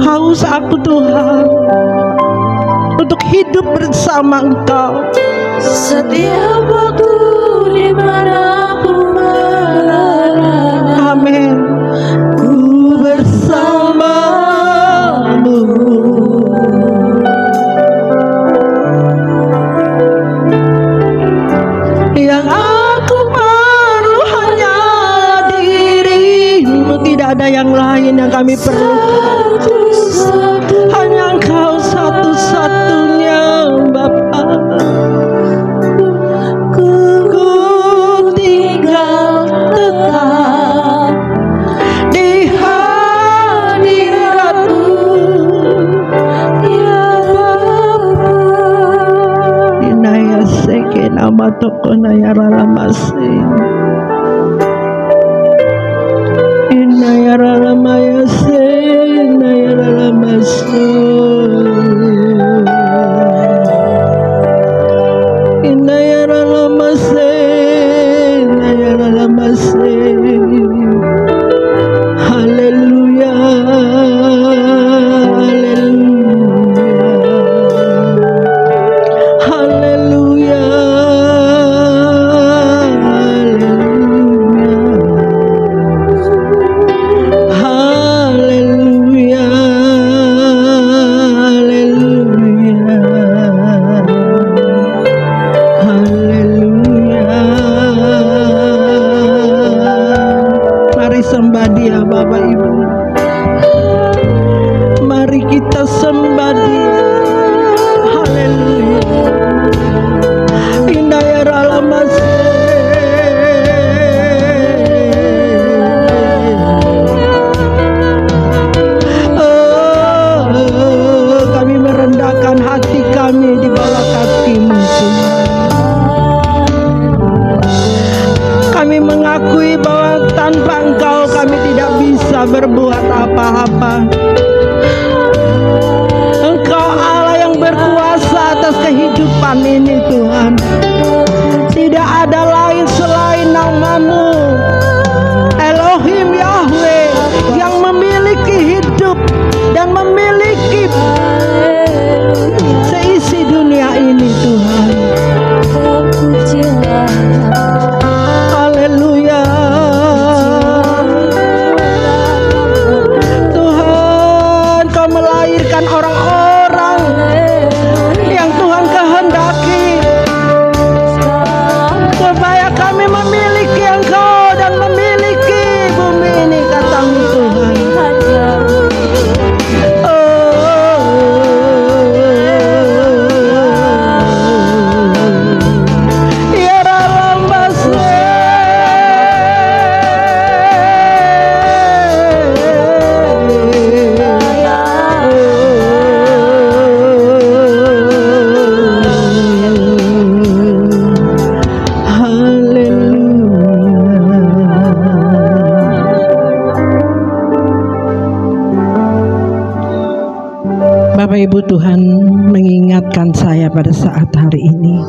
Haus aku Tuhan untuk hidup bersama Engkau Setiap waktu di mana ku berada. Amin. Ku bersamamu. Yang aku perlu hanya dirimu, tidak ada yang lain yang kami perlukan. Hanya Engkau satu-satunya Bapa. Ku tinggal tetap di hadirat-Mu, ya Bapa. Inaya seke nama tokona ya ralamase. Inaya ralamayase, inaya ralamase. Inaya ralamase, inaya ralamase. Haleluya, haleluya, haleluya, haleluya, haleluya, haleluya, haleluya. Mari sembah Dia Bapak Ibu. Mari kita sembah Dia. Haleluya. Indah ya ralamase. Kami merendahkan hati kami di bawah kaki-Mu Tuhan. Kami mengakui bahwa tanpa Engkau kami tidak bisa berbuat apa-apa. Engkau orang-orang yang Tuhan kehendaki supaya kami memiliki Engkau dan memiliki bumi ini, kata-Mu Tuhan. Bapak Ibu, Tuhan mengingatkan saya pada saat hari ini,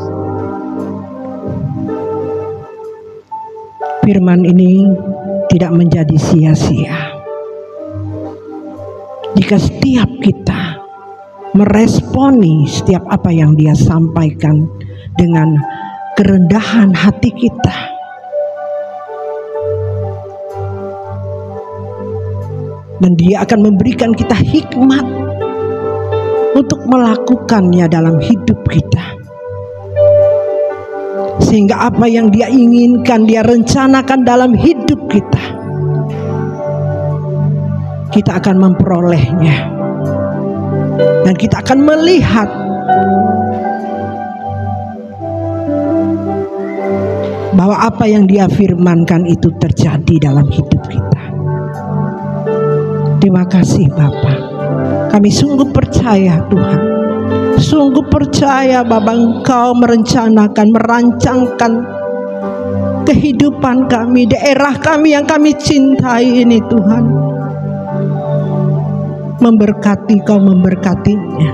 firman ini tidak menjadi sia-sia jika setiap kita meresponi setiap apa yang Dia sampaikan dengan kerendahan hati kita. Dan Dia akan memberikan kita hikmat untuk melakukannya dalam hidup kita, sehingga apa yang Dia inginkan, Dia rencanakan dalam hidup kita, kita akan memperolehnya. Dan kita akan melihat bahwa apa yang Dia firmankan itu terjadi dalam hidup kita. Terima kasih Bapa. Kami sungguh percaya Tuhan, sungguh percaya Bapa, Engkau merencanakan, merancangkan kehidupan kami, daerah kami yang kami cintai ini Tuhan. Memberkati, Kau memberkatinya.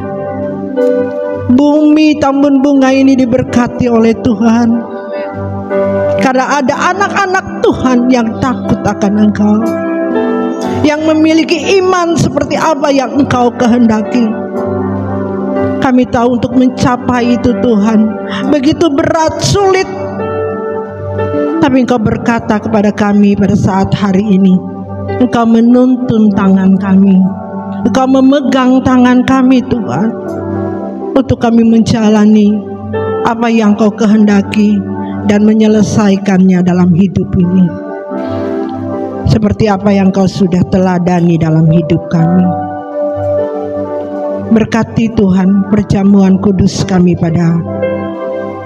Bumi tambun bunga ini diberkati oleh Tuhan, karena ada anak-anak Tuhan yang takut akan Engkau, yang memiliki iman seperti apa yang Engkau kehendaki. Kami tahu untuk mencapai itu Tuhan begitu berat, sulit, tapi Engkau berkata kepada kami pada saat hari ini, Engkau menuntun tangan kami, Engkau memegang tangan kami Tuhan, untuk kami menjalani apa yang Kau kehendaki dan menyelesaikannya dalam hidup ini, seperti apa yang Kau sudah teladani dalam hidup kami. Berkati Tuhan perjamuan kudus kami pada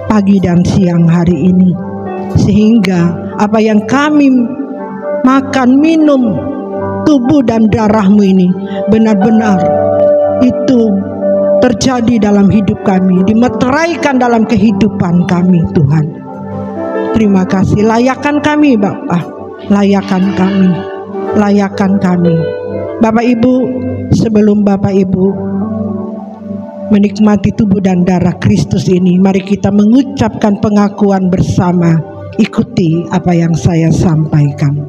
pagi dan siang hari ini, sehingga apa yang kami makan, minum, tubuh dan darah-Mu ini benar-benar itu terjadi dalam hidup kami, dimeteraikan dalam kehidupan kami Tuhan. Terima kasih. Layakan kami Bapa, layakan kami, layakan kami. Bapak Ibu, sebelum Bapak Ibu menikmati tubuh dan darah Kristus ini, mari kita mengucapkan pengakuan bersama. Ikuti apa yang saya sampaikan.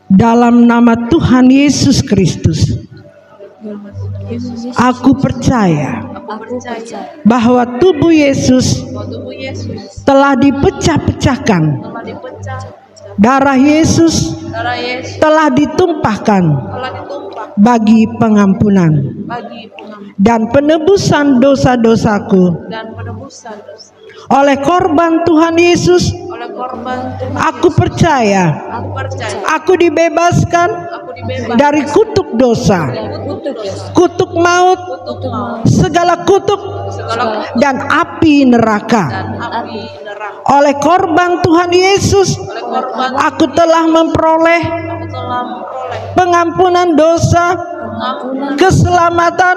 Dalam nama Tuhan Yesus Kristus, aku percaya bahwa tubuh Yesus telah dipecah-pecahkan, darah Yesus telah ditumpahkan bagi pengampunan dan penebusan dosa-dosaku. Oleh korban Tuhan Yesus, aku percaya aku dibebaskan dari kutuk dosa, kutuk maut, segala kutuk dan api neraka. Oleh korban Tuhan Yesus, aku telah memperoleh pengampunan dosa, keselamatan,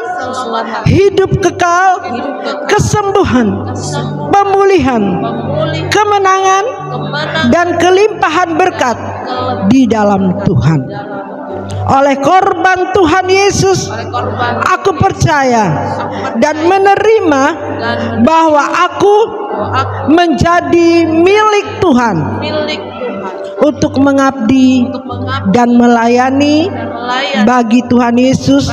hidup kekal, kesembuhan, pemulihan, kemenangan, dan kelimpahan berkat di dalam Tuhan. Oleh korban Tuhan Yesus, aku percaya dan menerima bahwa aku menjadi milik Tuhan untuk mengabdi dan melayani bagi Tuhan Yesus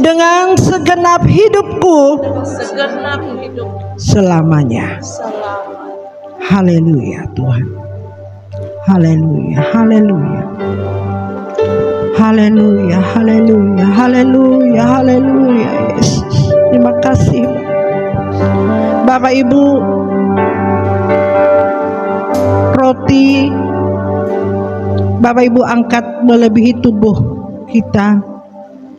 dengan segenap hidupku selamanya. Haleluya Tuhan. Haleluya, haleluya. Haleluya, haleluya, haleluya, haleluya Yesus. Terima kasih Bapak Ibu. Roti Bapak Ibu angkat melebihi tubuh kita.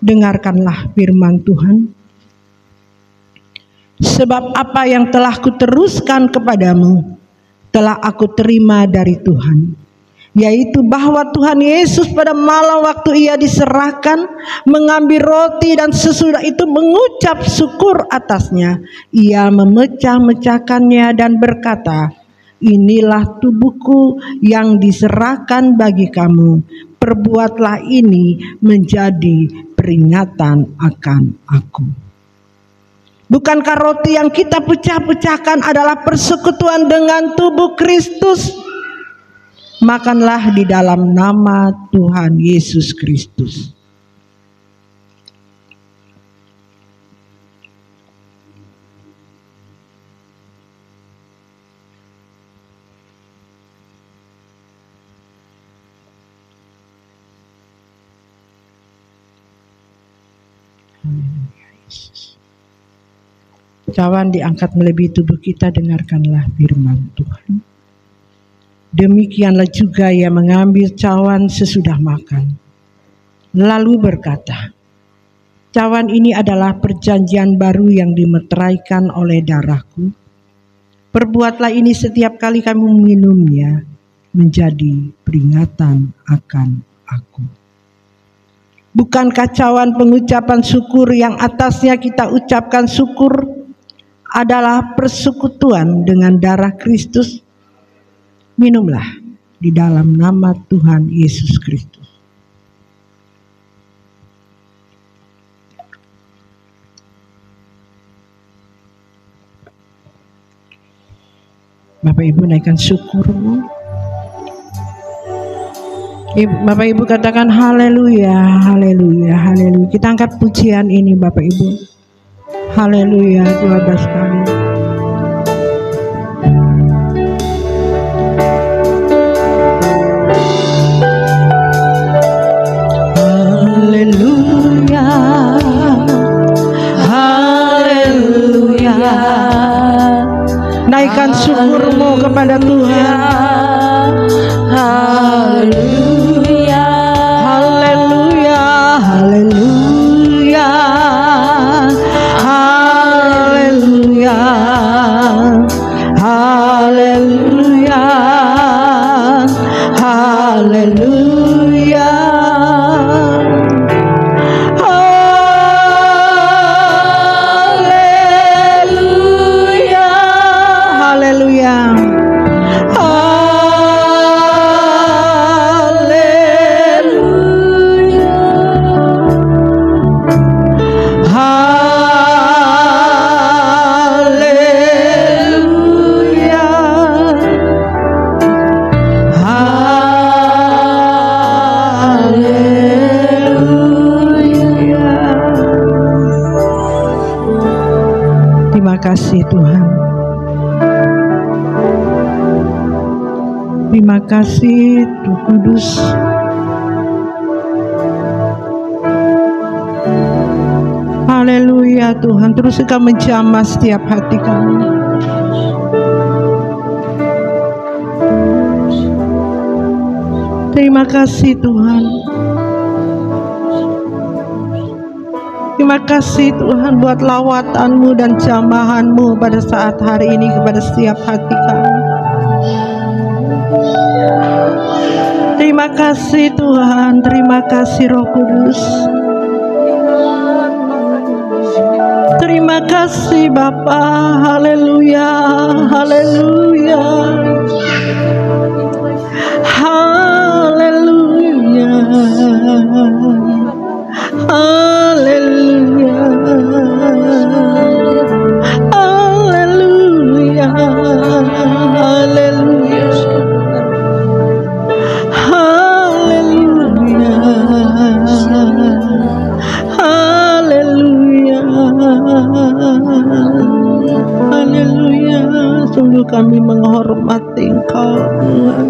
Dengarkanlah firman Tuhan. Sebab apa yang telah kuteruskan kepadamu telah aku terima dari Tuhan, yaitu bahwa Tuhan Yesus pada malam waktu ia diserahkan mengambil roti dan sesudah itu mengucap syukur atasnya, ia memecah-mecahkannya dan berkata, inilah tubuhku yang diserahkan bagi kamu, perbuatlah ini menjadi peringatan akan aku. Bukankah roti yang kita pecah-pecahkan adalah persekutuan dengan tubuh Kristus? Makanlah di dalam nama Tuhan Yesus Kristus. Cawan diangkat melebihi tubuh kita, dengarkanlah firman Tuhan. Demikianlah juga ia mengambil cawan sesudah makan, lalu berkata, cawan ini adalah perjanjian baru yang dimeteraikan oleh darahku. Perbuatlah ini setiap kali kamu minumnya menjadi peringatan akan aku. Bukankah cawan pengucapan syukur yang atasnya kita ucapkan syukur adalah persekutuan dengan darah Kristus? Minumlah di dalam nama Tuhan Yesus Kristus. Bapak Ibu naikkan syukurmu. Bapak Ibu katakan haleluya, haleluya, haleluya. Kita angkat pujian ini Bapak Ibu. Haleluya 12 kali. Haleluya, haleluya. Naikkan syukurmu kepada Tuhan. Haleluya, haleluya, haleluya. Haleluya, haleluya, haleluya, haleluya, Terima kasih Tuhan. Terima kasih Tuhan Kudus. Haleluya Tuhan, terus Engkau menjamah setiap hati kami. Terima kasih Tuhan. Terima kasih Tuhan buat lawatan-Mu dan jamahan-Mu pada saat hari ini kepada setiap hati kami. Terima kasih Tuhan, terima kasih Roh Kudus. Terima kasih Bapa. Haleluya, haleluya, haleluya, haleluya, haleluya, haleluya, haleluya, haleluya, haleluya. Sungguh kami menghormati Engkau Tuhan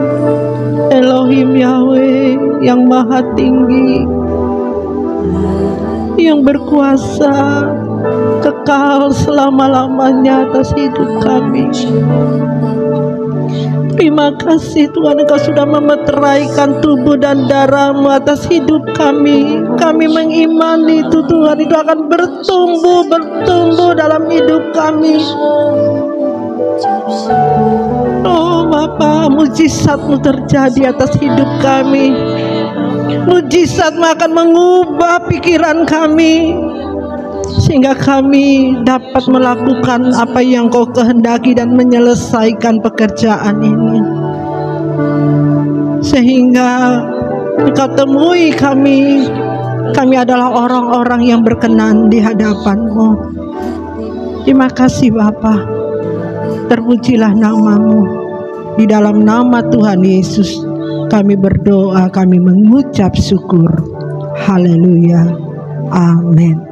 Elohim Yahweh yang maha tinggi. yang berkuasa kekal selama-lamanya atas hidup kami. Terima kasih Tuhan, Engkau sudah memeteraikan tubuh dan darah-Mu atas hidup kami. Kami mengimani itu Tuhan, itu akan bertumbuh dalam hidup kami. Oh Bapa, mujizat-Mu terjadi atas hidup kami. Mujizat-Mu akan mengubah pikiran kami, sehingga kami dapat melakukan apa yang Kau kehendaki dan menyelesaikan pekerjaan ini. Sehingga Engkau temui kami adalah orang-orang yang berkenan di hadapan-Mu. Terima kasih Bapa, terpujilah nama-Mu. Di dalam nama Tuhan Yesus kami berdoa, kami mengucap syukur. Haleluya, amin.